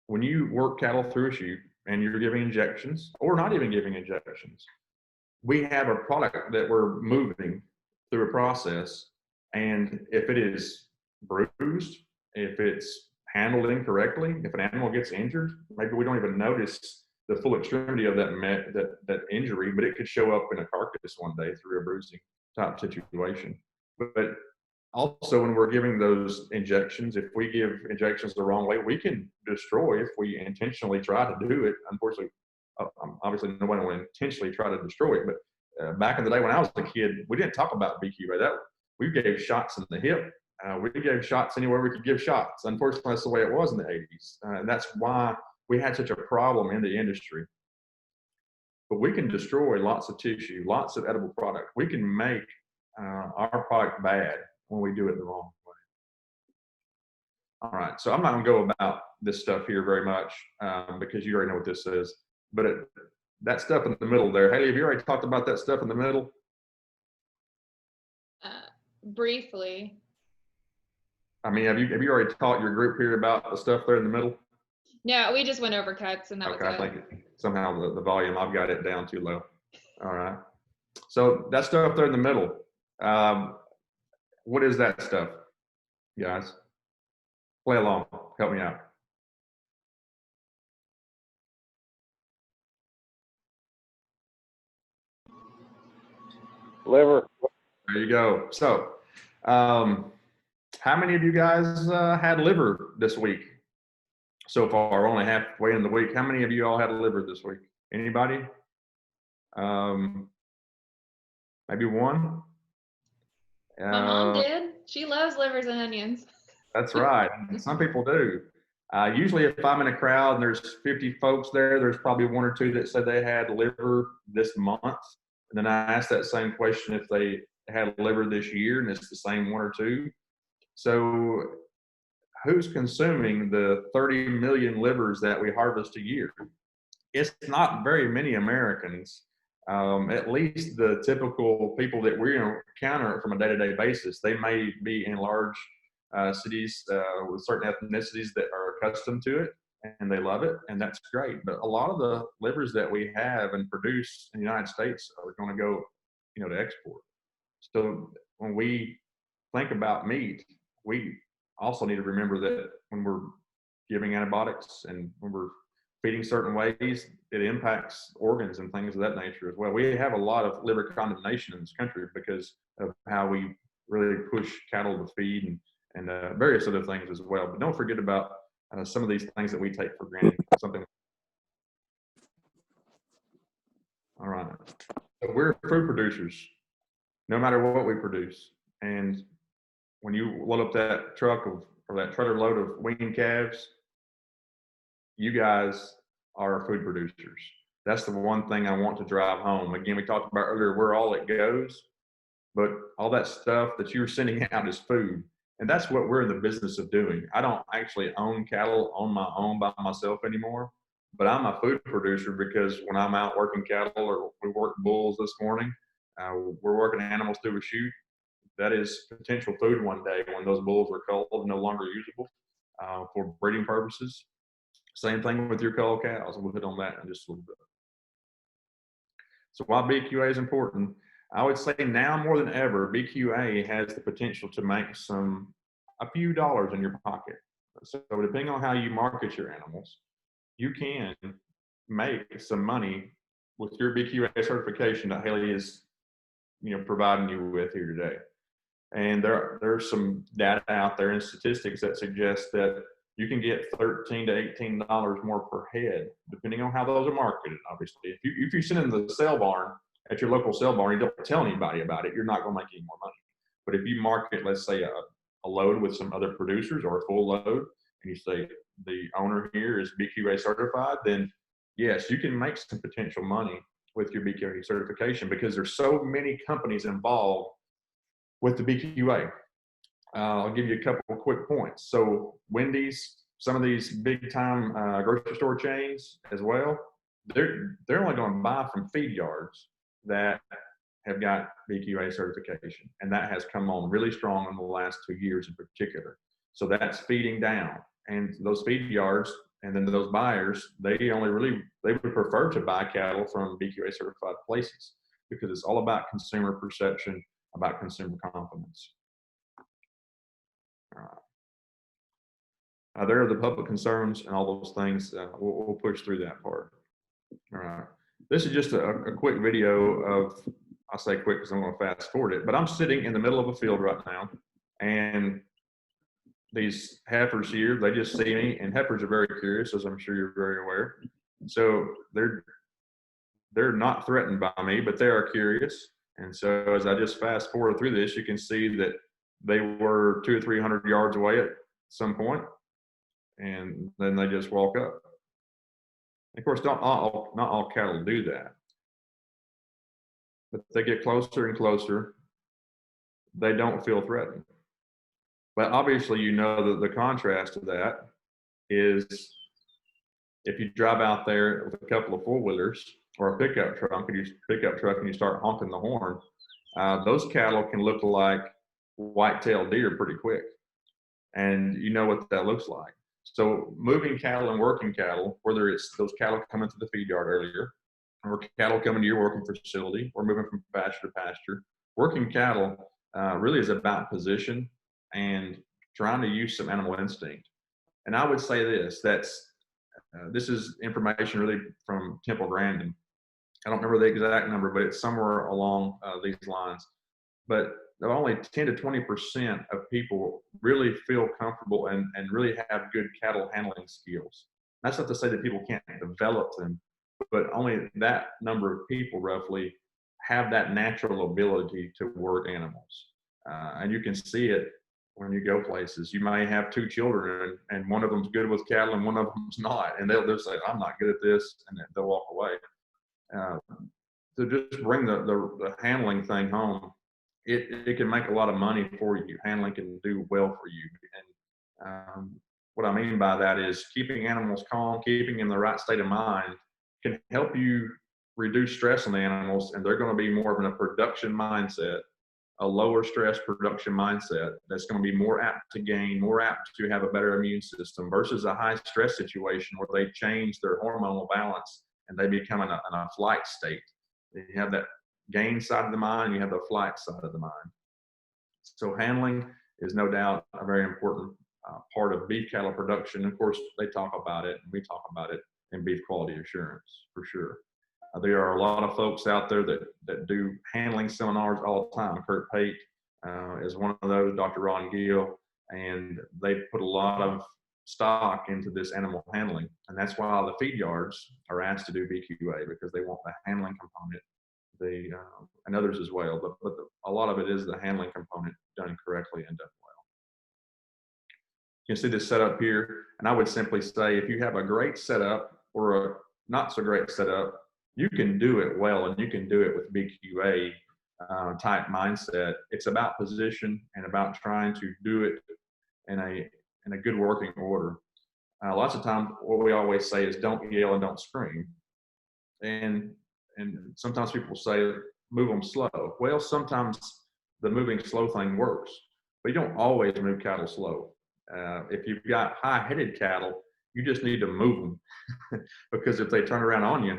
When you work cattle through a chute and you're giving injections or not even giving injections, we have a product that we're moving through a process, and if it is bruised, if it's handled incorrectly, if an animal gets injured, maybe we don't even notice the full extremity of that injury, but it could show up in a carcass one day through a bruising type situation. But also when we're giving those injections, if we give injections the wrong way, we can destroy if we intentionally try to do it. Unfortunately, obviously nobody will intentionally try to destroy it, but back in the day when I was a kid, we didn't talk about BQA. We gave shots in the hip. We gave shots anywhere we could give shots. Unfortunately, that's the way it was in the 80s. And that's why we had such a problem in the industry. But we can destroy lots of tissue, lots of edible product. We can make our product bad when we do it the wrong way. All right, so I'm not gonna go about this stuff here very much because you already know what this is, but that stuff in the middle there, Hailey, have you already talked about that stuff in the middle? Briefly. I mean, have you already taught your group here about the stuff there in the middle? No, we just went over cuts and that Okay, was I it. think somehow the volume, I've got it down too low. All right. So that stuff there in the middle, what is that stuff, guys? Play along, help me out. Liver. There you go. So, how many of you guys had liver this week so far? We're only halfway in the week. How many of you all had liver this week? Anybody? Maybe one? My mom did. She loves livers and onions. That's right. Some people do. Usually if I'm in a crowd and there's 50 folks there, there's probably one or two that said they had liver this month. And then I asked that same question if they had liver this year, and it's the same one or two. So who's consuming the 30 million livers that we harvest a year? It's not very many Americans. At least the typical people that we encounter from a day-to-day basis, they may be in large cities with certain ethnicities that are accustomed to it and they love it, and that's great. But a lot of the livers that we have and produce in the United States are going to go, to export. So when we think about meat, we also need to remember that when we're giving antibiotics and when we're feeding certain ways, it impacts organs and things of that nature as well. We have a lot of liver condemnation in this country because of how we really push cattle to feed and various other things as well. But don't forget about some of these things that we take for granted. Something. All right. So we're food producers, no matter what we produce. And when you load up that truck or that trailer load of weaned calves, you guys are food producers. That's the one thing I want to drive home. Again, we talked about earlier, where all it goes, but all that stuff that you're sending out is food. And that's what we're in the business of doing. I don't actually own cattle on my own by myself anymore, but I'm a food producer because when I'm out working cattle or we worked bulls this morning, we're working animals through a chute. That is potential food one day when those bulls are culled and no longer usable for breeding purposes. Same thing with your cull cows. We'll hit on that in just a little bit. So why BQA is important, I would say now more than ever, BQA has the potential to make a few dollars in your pocket. So depending on how you market your animals, you can make some money with your BQA certification that Hailey is, providing you with here today. And there's some data out there and statistics that suggest that you can get $13 to $18 more per head, depending on how those are marketed, obviously. If you sit in the sale barn at your local sale barn, you don't tell anybody about it, you're not going to make any more money. But if you market, let's say, a load with some other producers or a full load, and you say the owner here is BQA certified, then yes, you can make some potential money with your BQA certification because there's so many companies involved with the BQA. I'll give you a couple of quick points. So Wendy's, some of these big time grocery store chains as well, they're only going to buy from feed yards that have got BQA certification. And that has come on really strong in the last 2 years in particular. So that's feeding down. And those feed yards and then those buyers, they would prefer to buy cattle from BQA certified places because it's all about consumer perception, about consumer confidence. There are the public concerns and all those things. We'll push through that part. All right. This is just a quick video of, I'll say quick because I'm going to fast forward it, but I'm sitting in the middle of a field right now, and these heifers here, they just see me, and heifers are very curious, as I'm sure you're very aware. So they're not threatened by me, but they are curious. And so as I just fast forward through this, you can see that they were 200 or 300 yards away at some point, and then they just walk up. Of course, not all cattle do that, but they get closer and closer, they don't feel threatened. But obviously, you know that the contrast to that is if you drive out there with a couple of four-wheelers or a pickup truck and you start honking the horn, those cattle can look like white-tailed deer pretty quick. And you know what that looks like. So moving cattle and working cattle, whether it's those cattle coming to the feed yard earlier, or cattle coming to your working facility, or moving from pasture to pasture, working cattle really is about position and trying to use some animal instinct. And I would say this, this is information really from Temple Grandin. I don't remember the exact number, but it's somewhere along these lines. But only 10 to 20% of people really feel comfortable and really have good cattle handling skills. That's not to say that people can't develop them, but only that number of people roughly have that natural ability to work animals. And you can see it when you go places. You may have two children and one of them's good with cattle and one of them's not. And they'll say, I'm not good at this, and they'll walk away. To just bring the handling thing home, it can make a lot of money for you. Handling can do well for you. And what I mean by that is keeping animals calm, keeping them in the right state of mind can help you reduce stress on the animals, and they're going to be more of in a production mindset, a lower stress production mindset that's going to be more apt to gain, more apt to have a better immune system versus a high stress situation where they change their hormonal balance and they become in a flight state. You have that gain side of the mind, you have the flight side of the mind. So handling is no doubt a very important part of beef cattle production. Of course, they talk about it, and we talk about it in beef quality assurance for sure. There are a lot of folks out there that do handling seminars all the time. Kurt Pate is one of those, Dr. Ron Gill, and they put a lot of stock into this animal handling. And that's why the feed yards are asked to do BQA, because they want the handling component, and others as well. But a lot of it is the handling component done correctly and done well. You can see this setup here, and I would simply say if you have a great setup or a not so great setup, you can do it well, and you can do it with BQA type mindset. It's about position and about trying to do it in a good working order. Lots of times, what we always say is don't yell and don't scream. And sometimes people say move them slow. Well, sometimes the moving slow thing works, but you don't always move cattle slow. If you've got high-headed cattle, you just need to move them because if they turn around on you,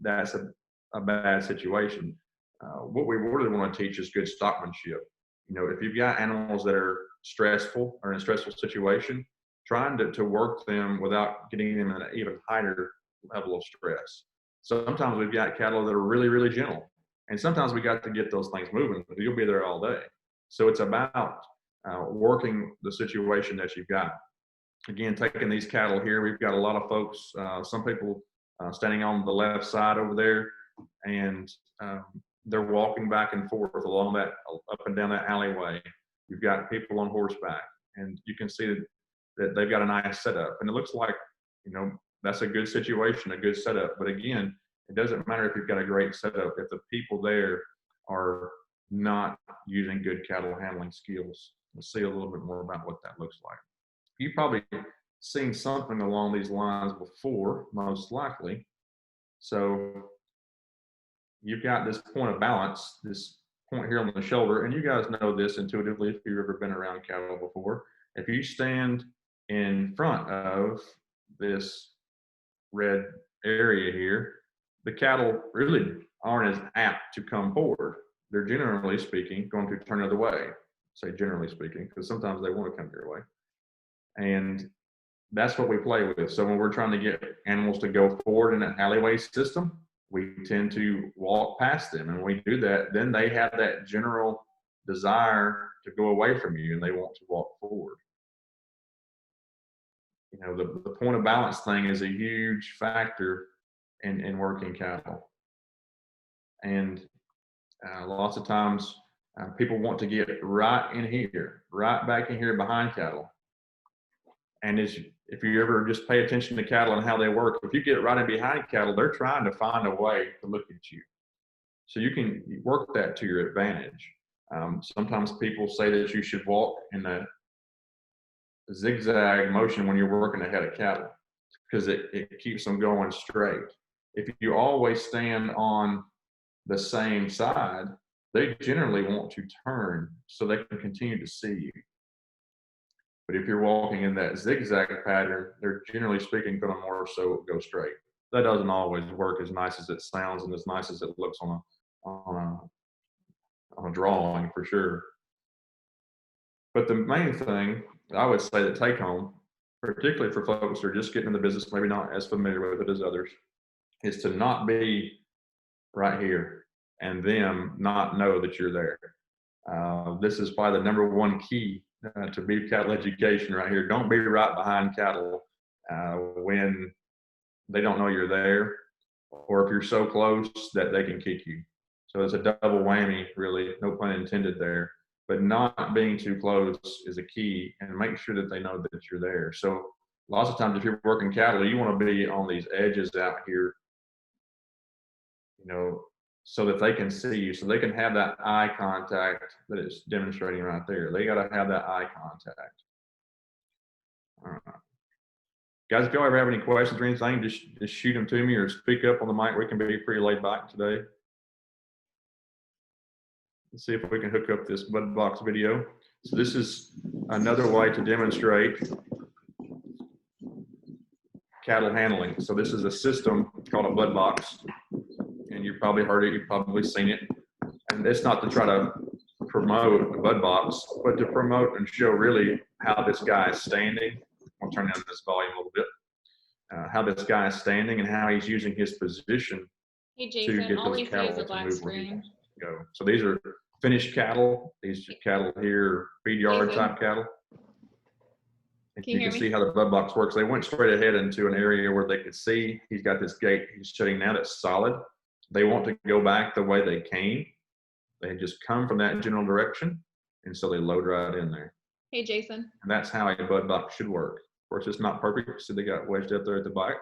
that's a bad situation. What we really want to teach is good stockmanship. You know, if you've got animals that are stressful or in a stressful situation, trying to work them without getting them in an even higher level of stress. Sometimes we've got cattle that are really, really gentle, and sometimes we got to get those things moving, but you'll be there all day. So it's about working the situation that you've got. Again, taking these cattle here, we've got a lot of folks, some people standing on the left side over there, and they're walking back and forth along that, up and down that alleyway. You've got people on horseback, and you can see that they've got a nice setup, and it looks like, you know, that's a good situation, a good setup. But again, it doesn't matter if you've got a great setup if the people there are not using good cattle handling skills. We'll see a little bit more about what that looks like. You've probably seen something along these lines before, most likely. So you've got this point of balance, this point here on the shoulder, and you guys know this intuitively if you've ever been around cattle before. If you stand in front of this red area here, the cattle really aren't as apt to come forward. They're generally speaking going to turn the other way. Say generally speaking, because sometimes they want to come your way. And that's what we play with. So when we're trying to get animals to go forward in an alleyway system, we tend to walk past them. And when we do that, then they have that general desire to go away from you and they want to walk forward. You know, the point of balance thing is a huge factor in working cattle. And lots of times people want to get right in here, right back in here behind cattle. And if you ever just pay attention to cattle and how they work, if you get right in behind cattle, they're trying to find a way to look at you. So you can work that to your advantage. Sometimes people say that you should walk in a zigzag motion when you're working ahead of cattle because it keeps them going straight. If you always stand on the same side, they generally want to turn so they can continue to see you. But if you're walking in that zigzag pattern, they're generally speaking going to more so go straight. That doesn't always work as nice as it sounds and as nice as it looks on a drawing for sure. But the main thing I would say that take home, particularly for folks who are just getting in the business, maybe not as familiar with it as others, is to not be right here and them not know that you're there. This is probably the number one key to beef cattle education right here. Don't be right behind cattle when they don't know you're there, or if you're so close that they can kick you. So it's a double whammy, really, no pun intended there. But not being too close is a key, and make sure that they know that you're there. So lots of times if you're working cattle, you want to be on these edges out here, so that they can see you, so they can have that eye contact that it's demonstrating right there. They got to have that eye contact. All right. Guys, if y'all ever have any questions or anything, just shoot them to me or speak up on the mic. We can be pretty laid back today. Let's see if we can hook up this bud box video. So this is another way to demonstrate cattle handling. So this is a system called a bud box, and you've probably heard it, you've probably seen it. And it's not to try to promote a bud box, but to promote and show really how this guy is standing. I'll turn down this volume a little bit. How this guy is standing and how he's using his position. Hey Jason, all we see is a black screen. Go. So these are finished cattle. These cattle here, feed yard type cattle. And you can see how the bud box works. They went straight ahead into an area where they could see. He's got this gate he's shutting now that's solid. They want to go back the way they came. They just come from that general direction, and so they load right in there. Hey Jason. And that's how a bud box should work. Of course, it's not perfect, so they got wedged up there at the back.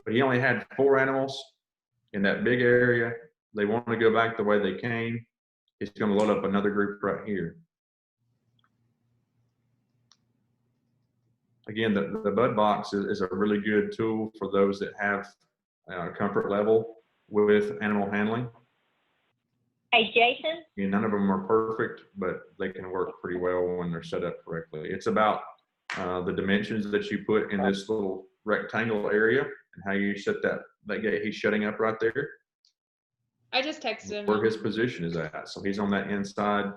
But he only had 4 animals in that big area. They want to go back the way they came. He's going to load up another group right here. Again, the bud box is a really good tool for those that have comfort level with animal handling. Hey, Jason? Yeah, none of them are perfect, but they can work pretty well when they're set up correctly. It's about the dimensions that you put in this little rectangle area and how you set that gate he's shutting up right there. I just texted him. Where his position is at. So he's on that inside.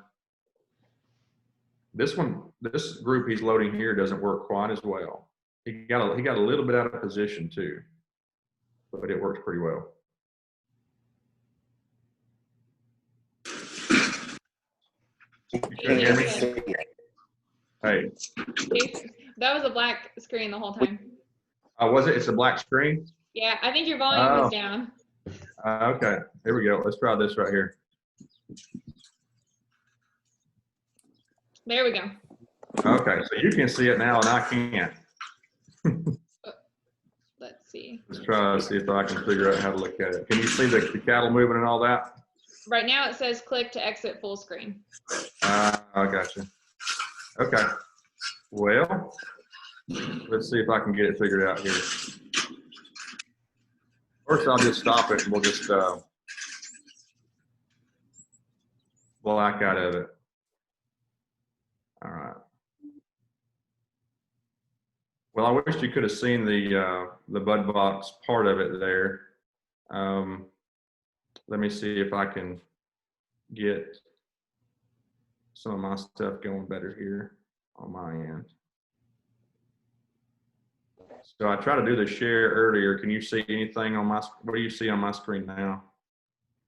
This group he's loading here doesn't work quite as well. He got a little bit out of position too, but it works pretty well. You couldn't hear me? Hey. That was a black screen the whole time. Was it? It's a black screen? Yeah, I think your volume was down. Okay, here we go. Let's try this right here. There we go. Okay, so you can see it now and I can't. Let's see. Let's try to see if I can figure out how to look at it. Can you see the cattle moving and all that? Right now it says click to exit full screen. I gotcha. Okay. Well, let's see if I can get it figured out here. First, I'll just stop it and we'll just black out of it. All right. Well, I wish you could have seen the bud box part of it there. Let me see if I can get some of my stuff going better here on my end. So I tried to do the share earlier. Can you see anything on my, what do you see on my screen now?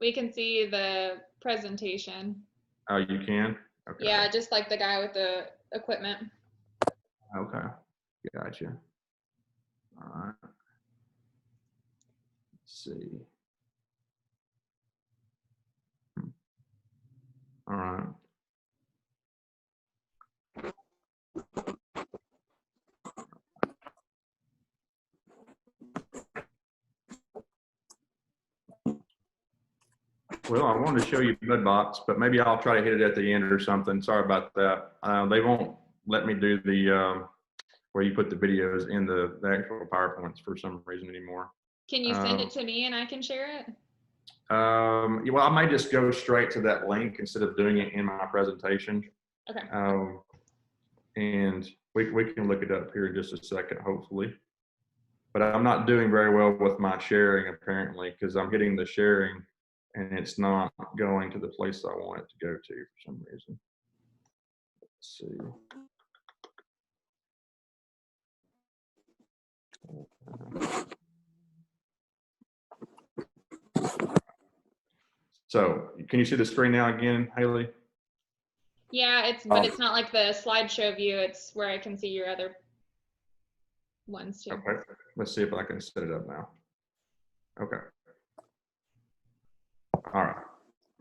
We can see the presentation. Oh, you can? Okay. Yeah, just like the guy with the equipment. Okay, gotcha. All right. Let's see. All right. Well, I wanted to show you Bud Box, but maybe I'll try to hit it at the end or something. Sorry about that. They won't let me do the where you put the videos in the actual PowerPoints for some reason anymore. Can you send it to me and I can share it? Well, I might just go straight to that link instead of doing it in my presentation. Okay. And we can look it up here in just a second, hopefully. But I'm not doing very well with my sharing apparently, because I'm hitting the sharing and it's not going to the place I want it to go to for some reason. Let's see. So can you see the screen now again, Hailey? Yeah, but it's not like the slideshow view. It's where I can see your other ones too. Okay, let's see if I can set it up now. Okay. All right.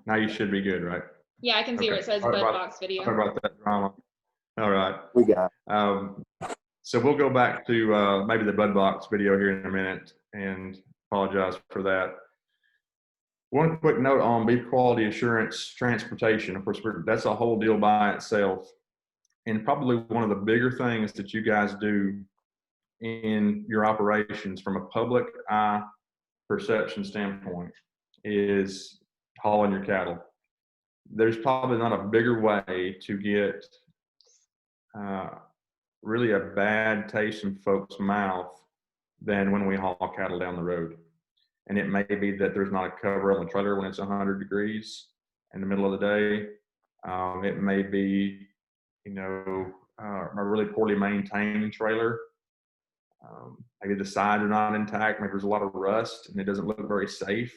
Now you should be good, right? Yeah, I can see where it says Bud Box video. Sorry about that drama. All right. We got it. So we'll go back to maybe the Bud Box video here in a minute and apologize for that. One quick note on beef quality assurance transportation. Of course, that's a whole deal by itself. And probably one of the bigger things that you guys do in your operations from a public eye perception standpoint is hauling your cattle. There's probably not a bigger way to get really a bad taste in folks' mouth than when we haul cattle down the road. And it may be that there's not a cover on the trailer when it's 100 degrees in the middle of the day. It may be, you know, a really poorly maintained trailer. Maybe the sides are not intact. Maybe there's a lot of rust and it doesn't look very safe.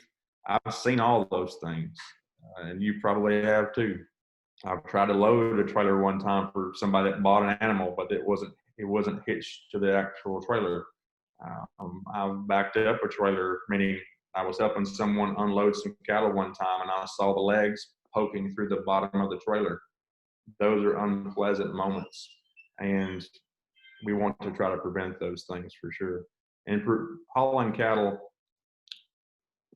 I've seen all of those things, and you probably have too. I've tried to load a trailer one time for somebody that bought an animal, but it wasn't hitched to the actual trailer. I backed up a trailer, meaning I was helping someone unload some cattle one time and I saw the legs poking through the bottom of the trailer. Those are unpleasant moments, and we want to try to prevent those things for sure. And for hauling cattle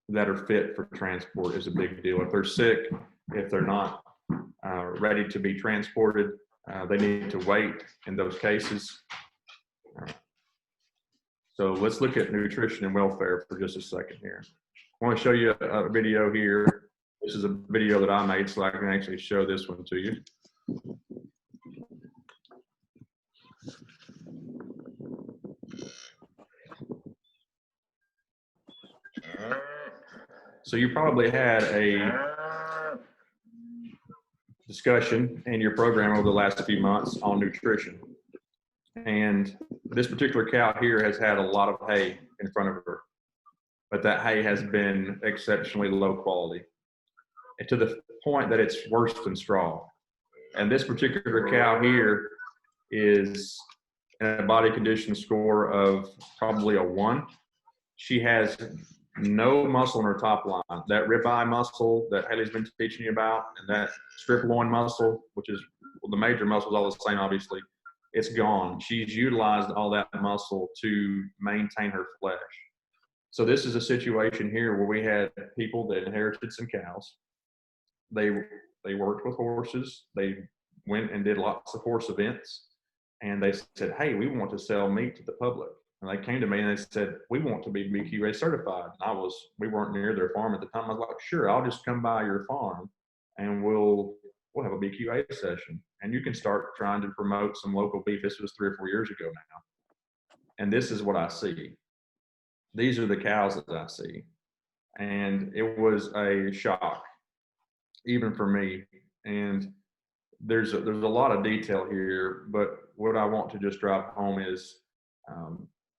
that are fit for transport is a big deal. If they're sick, if they're not ready to be transported, they need to wait in those cases. So let's look at nutrition and welfare for just a second here. I want to show you a video here. This is a video that I made, so I can actually show this one to you. So you probably had a discussion in your program over the last few months on nutrition. And this particular cow here has had a lot of hay in front of her, but that hay has been exceptionally low quality, and to the point that it's worse than straw. And this particular cow here is in a body condition score of probably a 1. She has no muscle in her top line. That ribeye muscle that Hailey's been teaching you about, and that strip loin muscle, which is, well, the major muscle is all the same, obviously, it's gone. She's utilized all that muscle to maintain her flesh. So this is a situation here where we had people that inherited some cows. They worked with horses. They went and did lots of horse events. And they said, hey, we want to sell meat to the public. And they came to me and they said, we want to be BQA certified. And we weren't near their farm at the time. I was like, sure, I'll just come by your farm and we'll have a BQA session. And you can start trying to promote some local beef. This was 3 or 4 years ago now. And this is what I see. These are the cows that I see. And it was a shock, even for me. And there's a lot of detail here, but what I want to just drive home is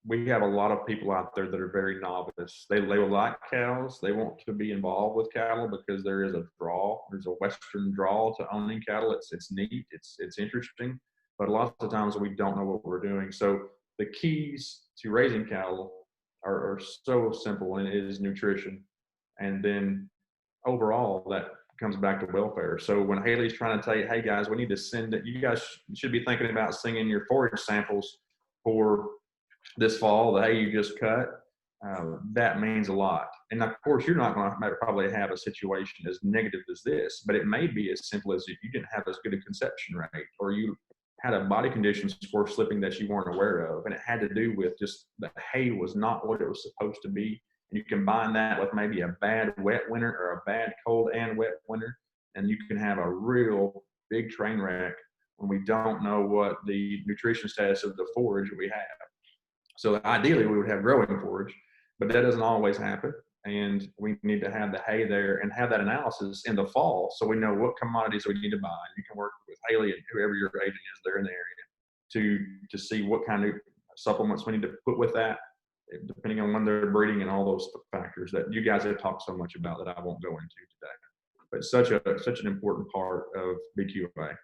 we have a lot of people out there that are very novice. They like cows. They want to be involved with cattle because there is a draw. There's a Western draw to owning cattle. It's neat. It's interesting. But lots of times we don't know what we're doing. So the keys to raising cattle are so simple, and it is nutrition. And then overall, that comes back to welfare. So when Hailey's trying to tell you, hey guys, we need to send it, you guys should be thinking about sending your forage samples for this fall, the hay you just cut. that means a lot. And of course, you're not going to probably have a situation as negative as this, but it may be as simple as if you didn't have as good a conception rate, or you had a body condition score slipping that you weren't aware of, and it had to do with just the hay was not what it was supposed to be. And you combine that with maybe a bad wet winter or a bad cold and wet winter, and you can have a real big train wreck when we don't know what the nutrition status of the forage we have. So ideally we would have growing forage, but that doesn't always happen. And we need to have the hay there and have that analysis in the fall so we know what commodities we need to buy. You can work with Hailey and whoever your agent is there in the area to see what kind of supplements we need to put with that, depending on when they're breeding and all those factors that you guys have talked so much about that I won't go into today. But such an important part of BQA.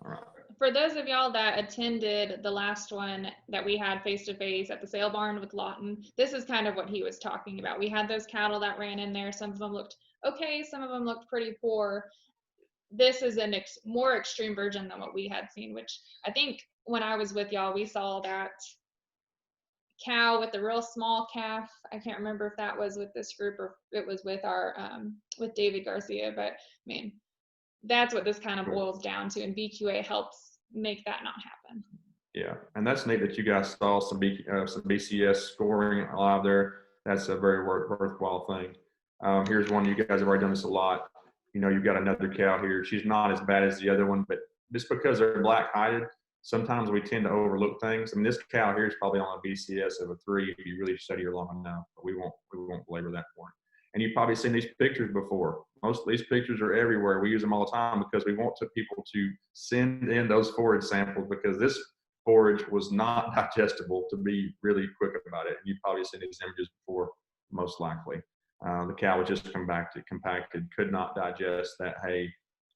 All right. For those of y'all that attended the last one that we had face-to-face at the sale barn with Lawton, this is kind of what he was talking about. We had those cattle that ran in there. Some of them looked okay. Some of them looked pretty poor. This is a more extreme version than what we had seen, which I think when I was with y'all, we saw that cow with the real small calf. I can't remember if that was with this group or it was with our, with David Garcia, but I mean, that's what this kind of boils down to, and BQA helps make that not happen. Yeah, and that's neat that you guys saw some BCS scoring live there. That's a very worthwhile thing. Here's one, you guys have already done this a lot. You know, you've got another cow here. She's not as bad as the other one, but just because they're black-hided, sometimes we tend to overlook things. I mean, this cow here is probably on a BCS of a 3 if you really study her long enough, but we won't belabor that point. And you've probably seen these pictures before. Most of these pictures are everywhere. We use them all the time because we want people to send in those forage samples, because this forage was not digestible, to be really quick about it. And you've probably seen these images before, most likely. The cow was just compacted, could not digest that hay,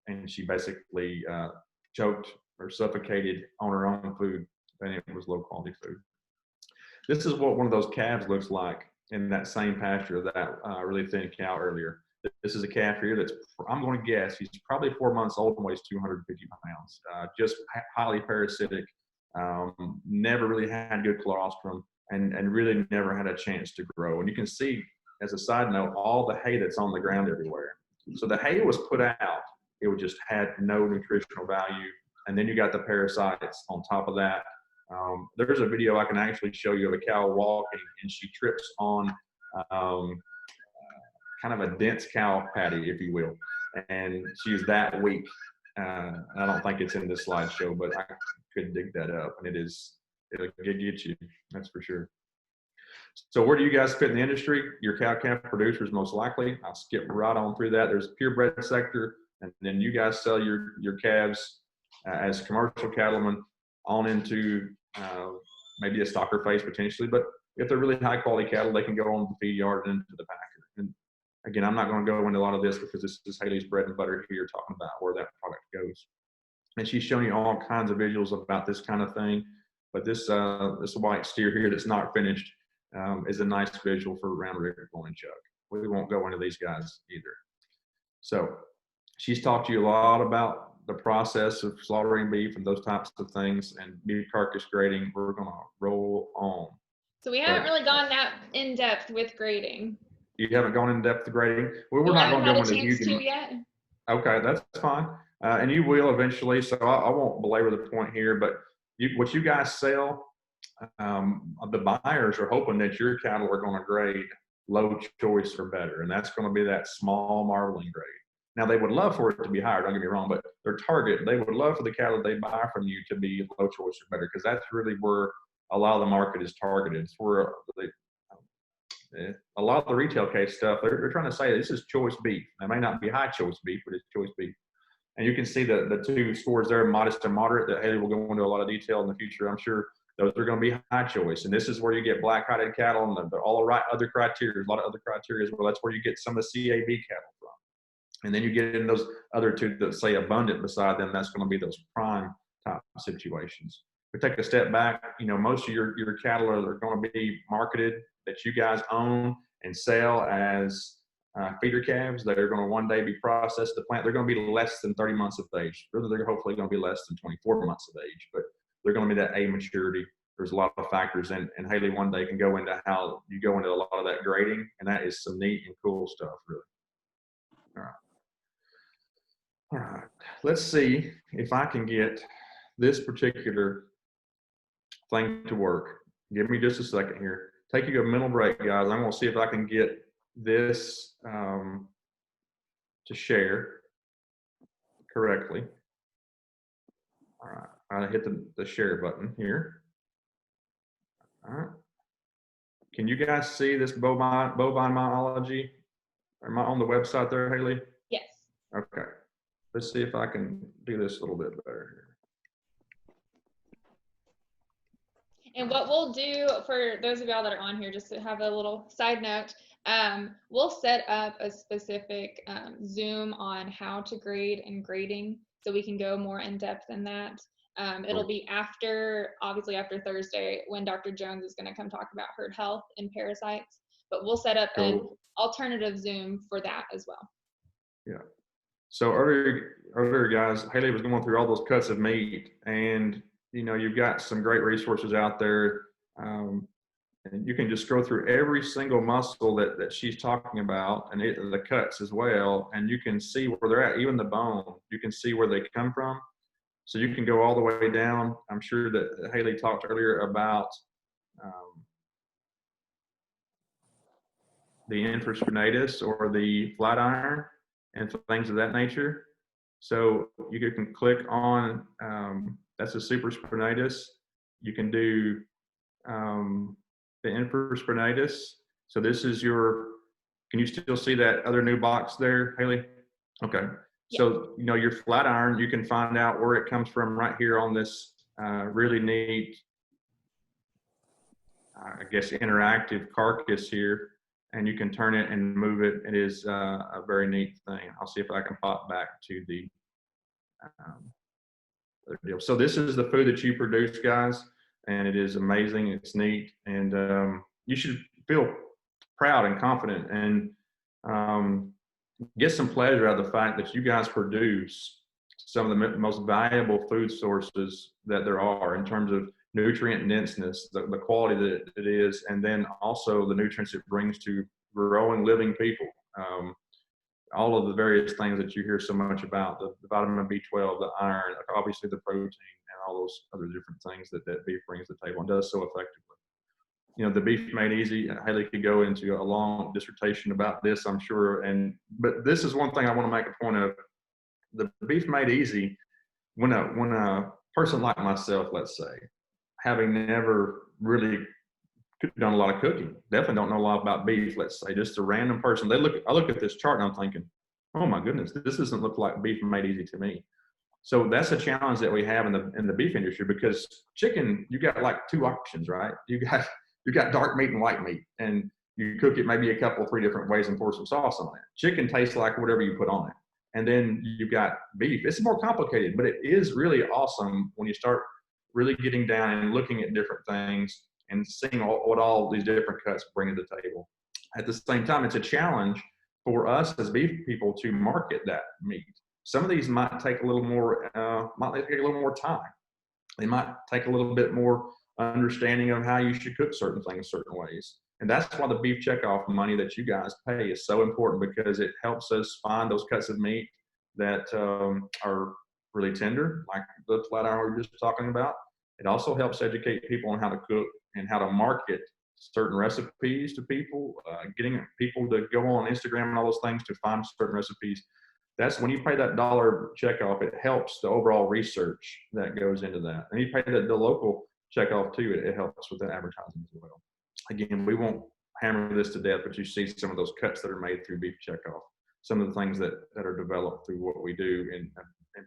and she basically choked or suffocated on her own food, and it was low quality food. This is what one of those calves looks like in that same pasture of that really thin cow earlier. This is a calf here that's, I'm going to guess, he's probably 4 months old and weighs 250 pounds. Just highly parasitic, never really had good colostrum, and really never had a chance to grow. And you can see, as a side note, all the hay that's on the ground everywhere. So the hay was put out, it just had no nutritional value. And then you got the parasites on top of that. There's a video I can actually show you of a cow walking, and she trips on kind of a dense cow patty, if you will. And she's that weak. I don't think it's in this slideshow, but I could dig that up, and it'll get you, that's for sure. So where do you guys fit in the industry? Your cow-calf producers, most likely. I'll skip right on through that. There's a purebred sector, and then you guys sell your calves as commercial cattlemen on into maybe a stocker phase potentially, but if they're really high quality cattle, they can go on the feed yard and into the packer. And again, I'm not going to go into a lot of this because this is Hailey's bread and butter here, talking about where that product goes. And she's showing you all kinds of visuals about this kind of thing. But this white steer here that's not finished is a nice visual for round river and chuck. We won't go into these guys either. So she's talked to you a lot about the process of slaughtering beef and those types of things, and beef carcass grading. We're going to roll on. So we haven't really gone that in depth with grading. You haven't gone in depth to grading? Well, we're You not going to go into huge. huge. Yet? Okay, that's fine. And you will eventually, so I won't belabor the point here, but what you guys sell, the buyers are hoping that your cattle are going to grade low choice or better, and that's going to be that small marbling grade. Now, they would love for it to be higher, don't get me wrong, but their target, they would love for the cattle they buy from you to be low choice or better, because that's really where a lot of the market is targeted. It's where a lot of the retail case stuff, they're trying to say this is choice beef. It may not be high choice beef, but it's choice beef. And you can see the two scores there, modest and moderate, that Hailey will go into a lot of detail in the future. I'm sure those are going to be high choice. And this is where you get black-hided cattle and all the right other criteria, a lot of other criteria as well. That's where you get some of the CAB cattle from. And then you get in those other two that say abundant beside them, that's going to be those prime type situations. We take a step back, most of your cattle are going to be marketed that you guys own and sell as feeder calves that are going to one day be processed at the plant. They're going to be less than 30 months of age. Really, they're hopefully going to be less than 24 months of age, but they're going to be that A maturity. there's a lot of factors, and Hailey one day can go into how you go into a lot of that grading, and that is some neat and cool stuff, really. All right. All right, let's see if I can get this particular thing to work. Give me just a second here. Take you a mental break, guys. I'm gonna see if I can get this to share correctly. All right, I hit the share button here. All right. Can you guys see this bovine myology? Am I on the website there, Hailey? Yes. Okay. Let's see if I can do this a little bit better here. And what we'll do for those of y'all that are on here, just to have a little side note, we'll set up a specific Zoom on how to grade and grading, so we can go more in depth in that. It'll be obviously after Thursday, when Dr. Jones is going to come talk about herd health and parasites, but we'll set up an alternative Zoom for that as well. Yeah. So earlier, guys, Hailey was going through all those cuts of meat, and you've got some great resources out there, and you can just go through every single muscle that she's talking about, and the cuts as well, and you can see where they're at, even the bone. You can see where they come from, so you can go all the way down. I'm sure that Hailey talked earlier about the infraspinatus or the flat iron and things of that nature. So you can click on that's a supraspinatus. You can do the infraspinatus. So this is can you still see that other new box there, Hailey? Okay. Yeah. So, your flat iron, you can find out where it comes from right here on this really neat, I guess, interactive carcass here. And you can turn it and move it. It is a very neat thing. I'll see if I can pop back to the other deal. So this is the food that you produce, guys, and it is amazing. It's neat, and you should feel proud and confident, and get some pleasure out of the fact that you guys produce some of the most valuable food sources that there are in terms of nutrient denseness, the quality that it is, and then also the nutrients it brings to growing living people. All of the various things that you hear so much about, the vitamin B12, the iron, obviously the protein, and all those other different things that beef brings to the table and does so effectively. The beef made easy. Hailey could go into a long dissertation about this, I'm sure. But this is one thing I want to make a point of. The beef made easy, when a person like myself, let's say, having never really done a lot of cooking, definitely don't know a lot about beef, let's say, just a random person, I look at this chart and I'm thinking, oh my goodness, this doesn't look like beef made easy to me. So that's a challenge that we have in the beef industry, because chicken, you got like two options, right? You got dark meat and white meat, and you cook it maybe a couple, 3 different ways and pour some sauce on it. Chicken tastes like whatever you put on it. And then you've got beef. It's more complicated, but it is really awesome when you start really getting down and looking at different things and seeing what all these different cuts bring to the table. At the same time, it's a challenge for us as beef people to market that meat. Some of these might take a little more time. They might take a little bit more understanding of how you should cook certain things certain ways. And that's why the beef checkoff money that you guys pay is so important, because it helps us find those cuts of meat that are really tender, like the flat iron we were just talking about. It also helps educate people on how to cook and how to market certain recipes to people, getting people to go on Instagram and all those things to find certain recipes. That's when you pay that dollar checkoff, it helps the overall research that goes into that. And you pay the local checkoff too, it helps with the advertising as well. Again, we won't hammer this to death, but you see some of those cuts that are made through beef checkoff, some of the things that are developed through what we do in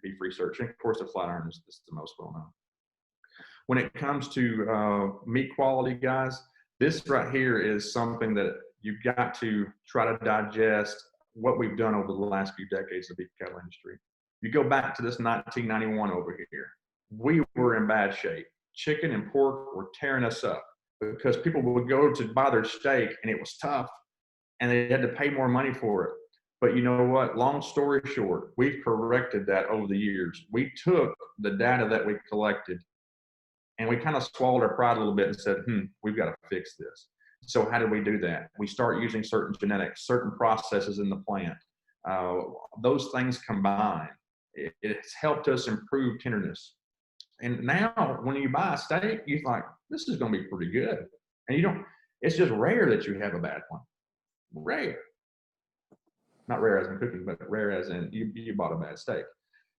beef research. And of course, the flat iron is the most well known. When it comes to meat quality, guys, this right here is something that you've got to try to digest what we've done over the last few decades of the beef cattle industry. You go back to this 1991 over here, we were in bad shape. Chicken and pork were tearing us up because people would go to buy their steak and it was tough and they had to pay more money for it. But you know what? Long story short, we've corrected that over the years. We took the data that we collected And we kind of swallowed our pride a little bit and said, we've got to fix this. So how did we do that? We start using certain genetics, certain processes in the plant. Those things combined, it's helped us improve tenderness. And now when you buy a steak, you're like, this is going to be pretty good. And it's just rare that you have a bad one. Rare. Not rare as in cooking, but rare as in you bought a bad steak.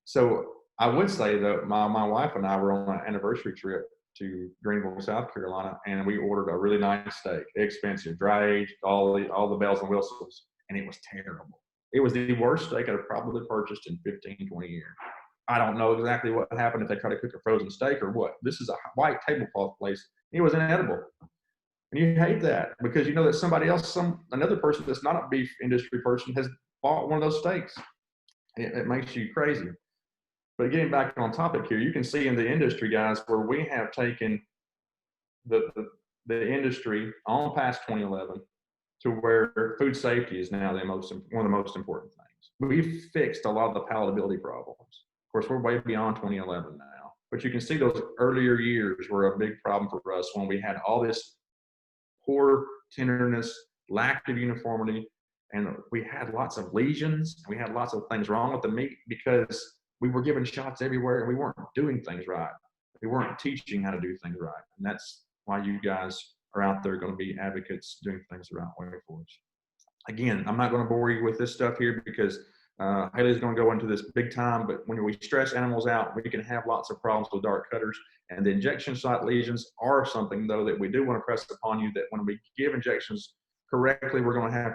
So I would say that my wife and I were on an anniversary trip to Greenville, South Carolina, and we ordered a really nice steak, expensive, dry aged, all the bells and whistles, and it was terrible. It was the worst steak I've probably purchased in 15, 20 years. I don't know exactly what happened if they tried to cook a frozen steak or what. This is a white tablecloth place. It was inedible. And you hate that because you know that somebody else, another person that's not a beef industry person has bought one of those steaks. It makes you crazy. But getting back on topic here, you can see in the industry, guys, where we have taken the industry on past 2011 to where food safety is now one of the most important things. We've fixed a lot of the palatability problems. Of course, we're way beyond 2011 now. But you can see those earlier years were a big problem for us when we had all this poor tenderness, lack of uniformity, and we had lots of lesions. We had lots of things wrong with the meat because we were giving shots everywhere and we weren't doing things right. We weren't teaching how to do things right. And that's why you guys are out there going to be advocates doing things the right way for us. Again, I'm not going to bore you with this stuff here because Hailey's going to go into this big time, but when we stress animals out, we can have lots of problems with dart cutters. And the injection site lesions are something, though, that we do want to press upon you, that when we give injections correctly, we're going to have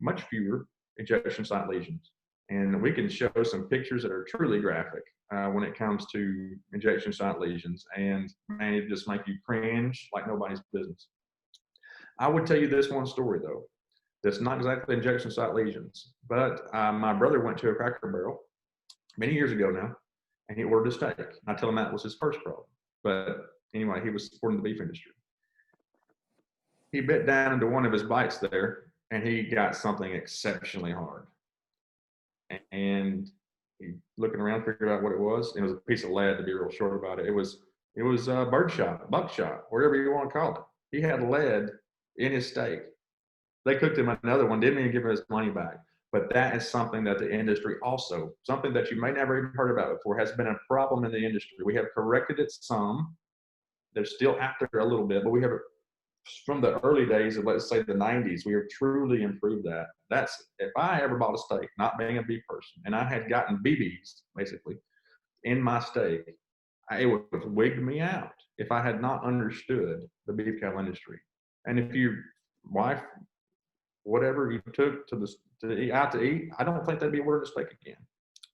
much fewer injection site lesions. And we can show some pictures that are truly graphic when it comes to injection site lesions. And man, it just make you cringe like nobody's business. I would tell you this one story, though. That's not exactly injection site lesions, but my brother went to a Cracker Barrel many years ago now, and he ordered a steak. I tell him that was his first problem. But anyway, he was supporting the beef industry. He bit down into one of his bites there, and he got something exceptionally hard. And he, looking around, figured out what it was. It was a piece of lead, to be real short about it. It was birdshot, buckshot, whatever you want to call it. He had lead in his steak. They cooked him another one, didn't even give him his money back. But that is something that the industry also, something that you may never even heard about before, has been a problem in the industry. We have corrected it some. They're still out there a little bit, but we have, from the early days of, let's say, the 90s, we have truly improved that. That's, if I ever bought a steak, not being a beef person, and I had gotten BBs, basically, in my steak, it would have wigged me out if I had not understood the beef cattle industry. And if your wife, whatever you took out to eat, I don't think they'd be ordering a steak again.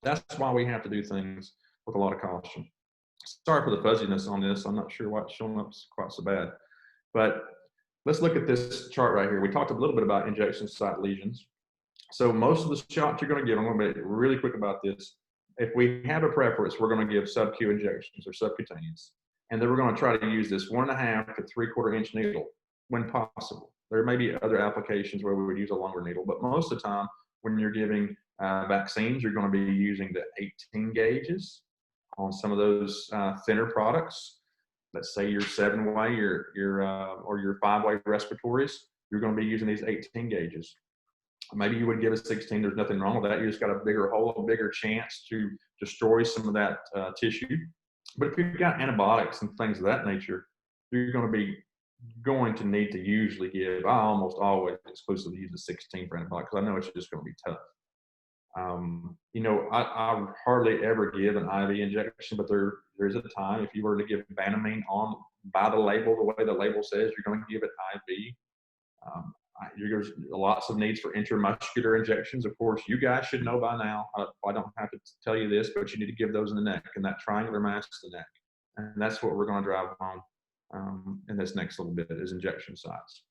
That's why we have to do things with a lot of caution. Sorry for the fuzziness on this. I'm not sure why it's showing up quite so bad. But let's look at this chart right here. We talked a little bit about injection site lesions. So most of the shots you're going to give, I'm going to be really quick about this. If we have a preference, we're going to give sub-Q injections or subcutaneous. And then we're going to try to use this 1.5 to 3/4 inch needle when possible. There may be other applications where we would use a longer needle, but most of the time when you're giving vaccines, you're going to be using the 18 gauges on some of those thinner products. Let's say your 7-way, or your 5-way respiratories, you're going to be using these 18 gauges. Maybe you would give a 16. There's nothing wrong with that. You just got a bigger hole, a bigger chance to destroy some of that tissue. But if you've got antibiotics and things of that nature, you're going to need to usually give, I almost always exclusively use a 16 for antibiotics because I know it's just going to be tough. I hardly ever give an IV injection, but there's a time if you were to give Banamine by the label, the way the label says, you're going to give it IV. There's lots of needs for intramuscular injections. Of course, you guys should know by now. I don't have to tell you this, but you need to give those in the neck, and that triangular mass is the neck. And that's what we're going to drive home in this next little bit is injection sites.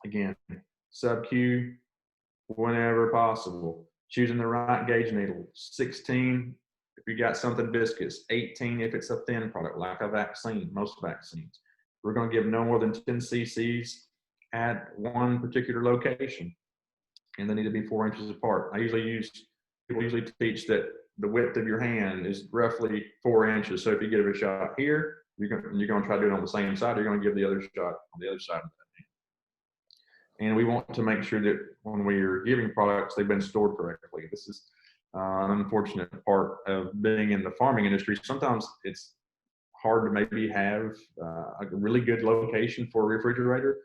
Again, sub-Q whenever possible. Choosing the right gauge needle. 16 if you got something viscous. 18 if it's a thin product, like a vaccine, most vaccines. We're going to give no more than 10 cc's at one particular location, and they need to be 4 inches apart. People usually teach that the width of your hand is roughly 4 inches. So if you give a shot here, you're gonna try to do it on the same side. You're gonna give the other shot on the other side of that. And we want to make sure that when we are giving products, they've been stored correctly. This is an unfortunate part of being in the farming industry. Sometimes it's hard to maybe have a really good location for a refrigerator.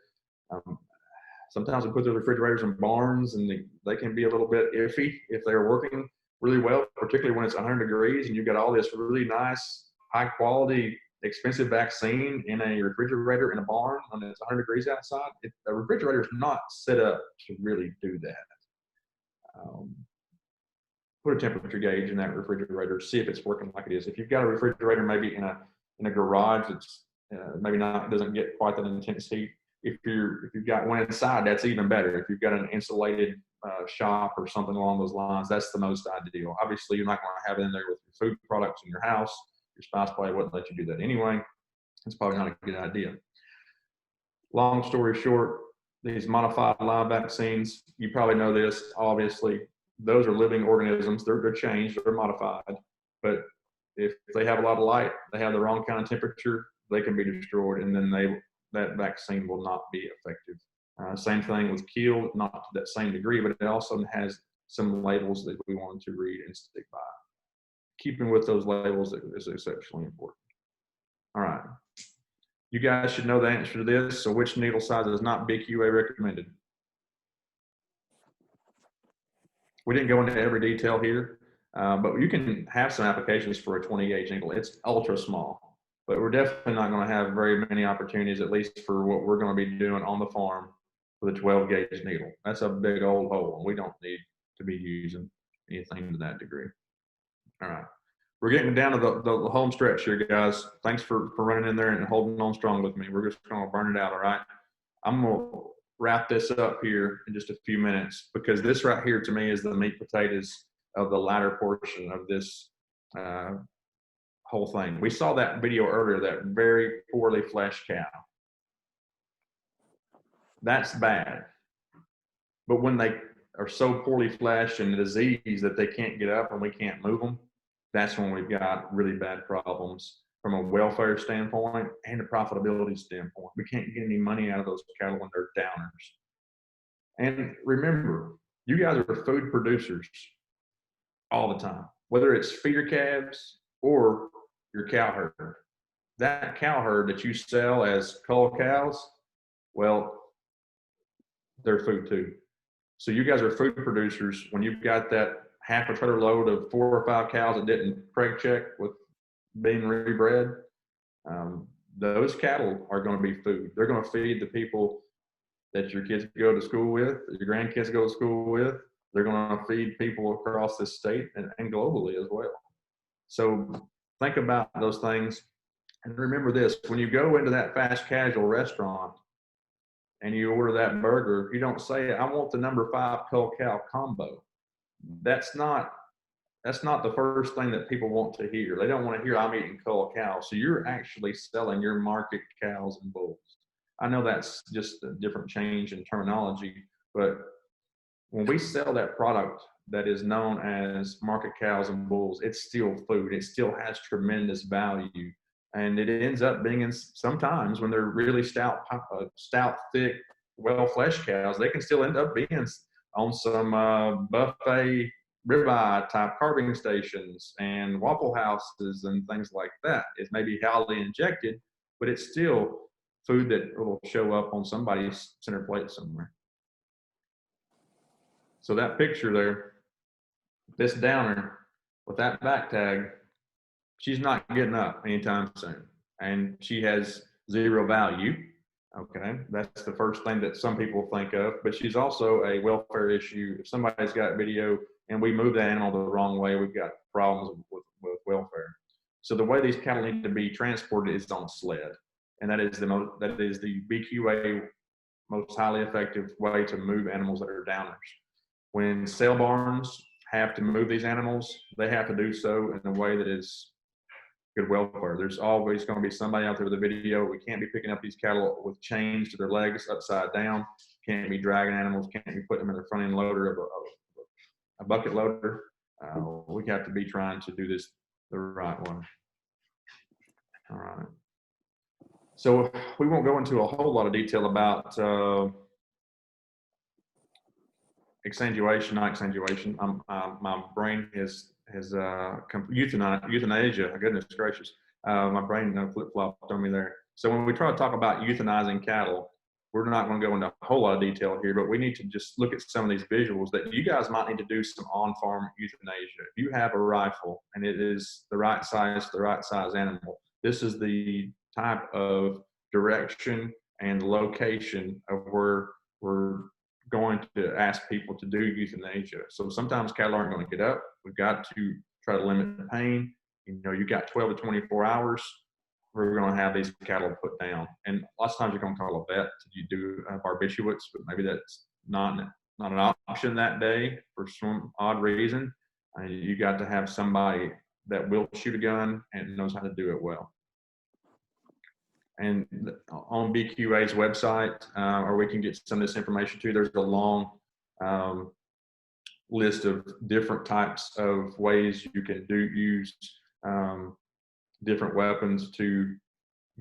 Sometimes we put the refrigerators in barns, and they can be a little bit iffy if they're working really well, particularly when it's 100 degrees and you've got all this really nice, high quality, expensive vaccine in a refrigerator in a barn when it's 100 degrees outside. A refrigerator is not set up to really do that. Put a temperature gauge in that refrigerator, see if it's working like it is. If you've got a refrigerator maybe in a garage that's maybe doesn't get quite that intense heat, if you've got one inside, that's even better. If you've got an insulated shop or something along those lines, that's the most ideal. Obviously, you're not going to have it in there with your food products in your house. Your spouse probably wouldn't let you do that anyway. It's probably not a good idea. Long story short, these modified live vaccines, you probably know this, obviously, those are living organisms. They're changed, they're modified. But if they have a lot of light, they have the wrong kind of temperature, they can be destroyed, and then that vaccine will not be effective. Same thing with Kiel, not to that same degree, but it also has some labels that we want to read and stick by. Keeping with those labels is exceptionally important. All right. You guys should know the answer to this. So which needle size is not BQA recommended? We didn't go into every detail here, but you can have some applications for a 20 gauge needle. It's ultra small, but we're definitely not going to have very many opportunities, at least for what we're going to be doing on the farm, with a 12 gauge needle. That's a big old hole, and we don't need to be using anything to that degree. All right. We're getting down to the home stretch here, guys. Thanks for running in there and holding on strong with me. We're just going to burn it out, all right? I'm going to wrap this up here in just a few minutes, because this right here to me is the meat potatoes of the latter portion of this whole thing. We saw that video earlier, that very poorly fleshed cow. That's bad. But when they are so poorly fleshed and diseased that they can't get up and we can't move them, that's when we've got really bad problems from a welfare standpoint and a profitability standpoint. We can't get any money out of those cattle when they're downers. And remember, you guys are food producers all the time, whether it's feeder calves or your cow herd. That cow herd that you sell as cull cows, well, they're food too. So you guys are food producers. When you've got that half a trailer load of 4 or 5 cows that didn't preg check with being rebred, those cattle are going to be food. They're going to feed the people that your kids go to school with, your grandkids go to school with. They're going to feed people across this state and globally as well. So think about those things. And remember this, when you go into that fast casual restaurant and you order that burger, you don't say, I want the number 5 cull cow combo. That's not the first thing that people want to hear. They don't want to hear, I'm eating cull cows. So you're actually selling your market cows and bulls. I know that's just a different change in terminology, but when we sell that product that is known as market cows and bulls, it's still food. It still has tremendous value. And it ends up being, in sometimes when they're really stout, thick, well-fleshed cows, they can still end up being on some buffet ribeye type carving stations and Waffle Houses and things like that. It's maybe highly injected, but it's still food that will show up on somebody's center plate somewhere. So that picture there, this downer with that back tag, she's not getting up anytime soon, and she has 0 value. Okay, that's the first thing that some people think of, but she's also a welfare issue. If somebody's got video and we move that animal the wrong way, we've got problems with welfare. So the way these cattle need to be transported is on a sled, and that is the BQA most highly effective way to move animals that are downers. When sale barns have to move these animals, they have to do so in a way that is good welfare. There's always going to be somebody out there with a video. We can't be picking up these cattle with chains to their legs upside down. Can't be dragging animals. Can't be putting them in the front end loader of a bucket loader. We have to be trying to do this the right way. All right. So we won't go into a whole lot of detail about exsanguination, not exsanguination. My brain has euthanasia. Goodness gracious, my brain flip-flopped on me there. So when we try to talk about euthanizing cattle, we're not going to go into a whole lot of detail here, but we need to just look at some of these visuals that you guys might need to do some on-farm euthanasia. If you have a rifle and it is the right size animal, this is the type of direction and location of where we're going to ask people to do euthanasia. So sometimes cattle aren't going to get up. We've got to try to limit the pain. You know, you got 12 to 24 hours. We're going to have these cattle put down. And lots of times you're going to call a vet to do barbiturates, but maybe that's not an option that day for some odd reason. You got to have somebody that will shoot a gun and knows how to do it well. And on BQA's website, or we can get some of this information too, there's a long list of different types of ways you can use different weapons to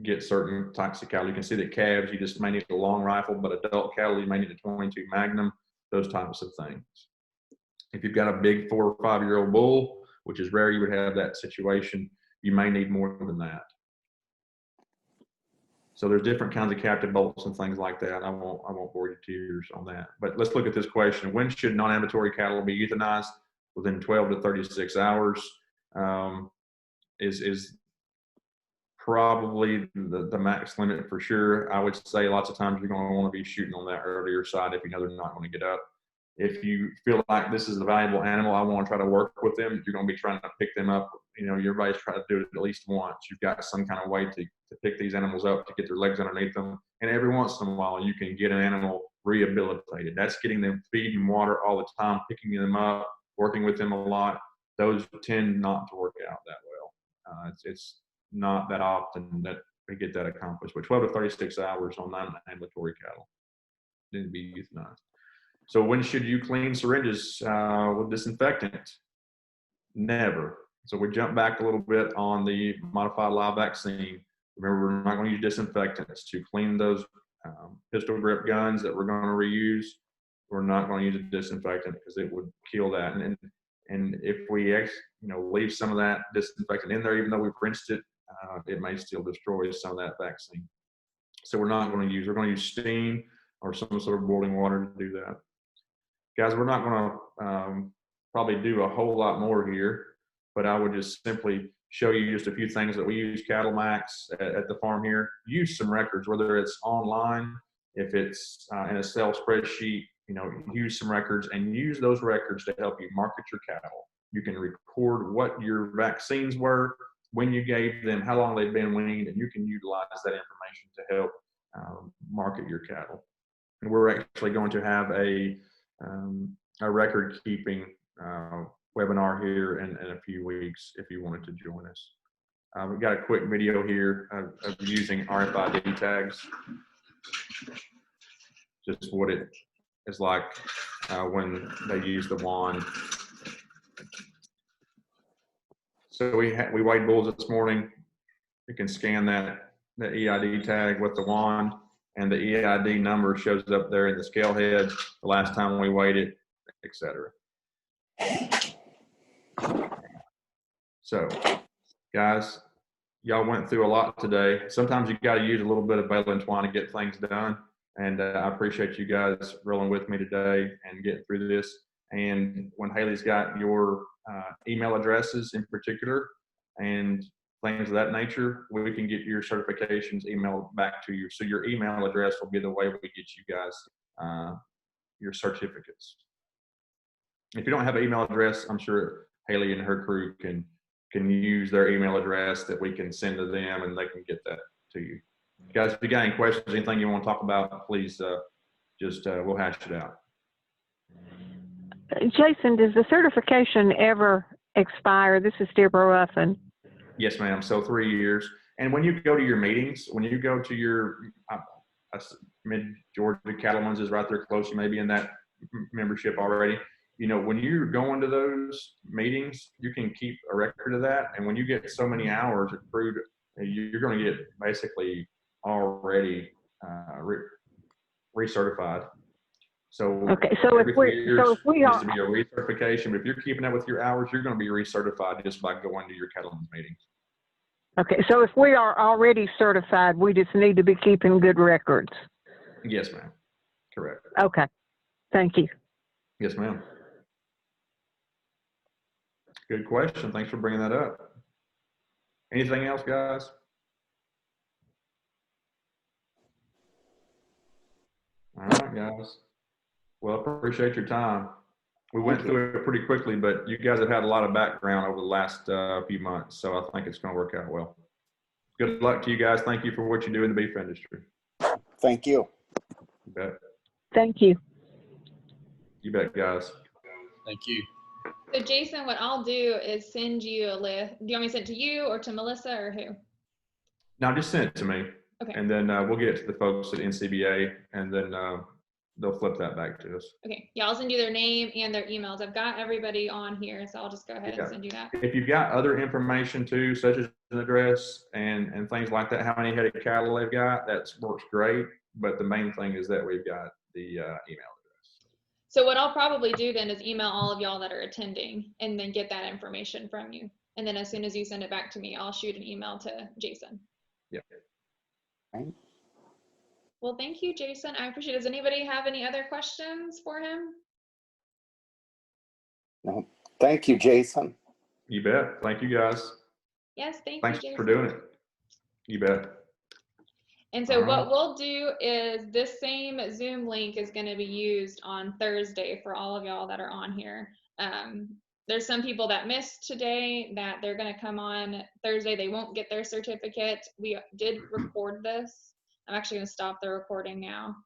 get certain types of cattle. You can see that calves, you just may need a long rifle, but adult cattle, you may need a 22 Magnum, those types of things. If you've got a big 4 or 5 year old bull, which is rare you would have that situation, you may need more than that. So there's different kinds of captive bolts and things like that. I won't bore you to tears on that. But let's look at this question. When should non-ambulatory cattle be euthanized? Within 12 to 36 hours is probably the max limit for sure. I would say lots of times you're going to want to be shooting on that earlier side if you know they're not going to get up. If you feel like this is a valuable animal, I want to try to work with them. You're going to be trying to pick them up. You know, everybody's trying to do it at least once. You've got some kind of way to pick these animals up, to get their legs underneath them. And every once in a while, you can get an animal rehabilitated. That's getting them feed and water all the time, picking them up, working with them a lot. Those tend not to work out that well. It's not that often that we get that accomplished. But 12 to 36 hours on non-ambulatory cattle didn't be euthanized. So when should you clean syringes with disinfectant? Never. So we jump back a little bit on the modified live vaccine. Remember, we're not going to use disinfectants to clean those pistol grip guns that we're going to reuse. We're not going to use a disinfectant because it would kill that. And if we leave some of that disinfectant in there, even though we've rinsed it, it may still destroy some of that vaccine. So we're not going to use. We're going to use steam or some sort of boiling water to do that. Guys, we're not going to probably do a whole lot more here, but I would just simply show you just a few things that we use Cattle Max at the farm here. Use some records, whether it's online, if it's in a Excel spreadsheet, use some records and use those records to help you market your cattle. You can record what your vaccines were, when you gave them, how long they've been weaned, and you can utilize that information to help market your cattle. And we're actually going to have a record keeping webinar here in a few weeks if you wanted to join us. We've got a quick video here of using RFID tags, just what it is like when they use the wand. So we weighed bulls this morning. You can scan that EID tag with the wand, and the EID number shows up there in the scale head, the last time we weighed it, etc. So, guys, y'all went through a lot today. Sometimes you got to use a little bit of baling and twine to get things done, and I appreciate you guys rolling with me today and getting through this. And when Hailey's got your email addresses in particular and things of that nature, we can get your certifications emailed back to you. So your email address will be the way we get you guys your certificates. If you don't have an email address, I'm sure Hailey and her crew can use their email address that we can send to them, and they can get that to you. Guys, if you got any questions, anything you want to talk about, please we'll hash it out. Jason, does the certification ever expire? This is Deborah Ruffin. Yes, ma'am. So 3 years. And when you go to your meetings, when you go to your Mid-Georgia Cattlemen's is right there close. You may be in that membership already. When you're going to those meetings, you can keep a record of that. And when you get so many hours accrued, you're going to get basically already recertified. So Okay, so every if 3 years so if we needs are, to be a recertification. But if you're keeping up with your hours, you're going to be recertified just by going to your cattlemen's meetings. okay, so if we are already certified, we just need to be keeping good records. Yes, ma'am. Correct. Okay, thank you. Yes, ma'am. Good question. Thanks for bringing that up. Anything else, guys? All right, guys. Well, appreciate your time. We went through it pretty quickly, but you guys have had a lot of background over the last few months, so I think it's going to work out well. Good luck to you guys. Thank you for what you do in the beef industry. Thank you. You bet. Thank you. You bet, guys. Thank you. So Jason, what I'll do is send you a list. Do you want me to send it to you or to Melissa or who? Now just send it to me, Okay. and then we'll get it to the folks at NCBA, and then they'll flip that back to us. Okay. Yeah, I'll send you their name and their emails. I've got everybody on here, so I'll just go ahead and send you that. If you've got other information too, such as an address and things like that, how many head of cattle they've got, that works great. But the main thing is that we've got the email address. So what I'll probably do then is email all of y'all that are attending and then get that information from you. And then as soon as you send it back to me, I'll shoot an email to Jason. Yeah. Right. Well, thank you, Jason. I appreciate it. Does anybody have any other questions for him? No. Thank you, Jason. You bet. Thank you, guys. Yes, Thanks you, Jason. for doing it. You bet. And so All what right. we'll do is this same Zoom link is going to be used on Thursday for all of y'all that are on here. There's some people that missed today that they're going to come on Thursday. They won't get their certificate. We did record this. I'm actually going to stop the recording now.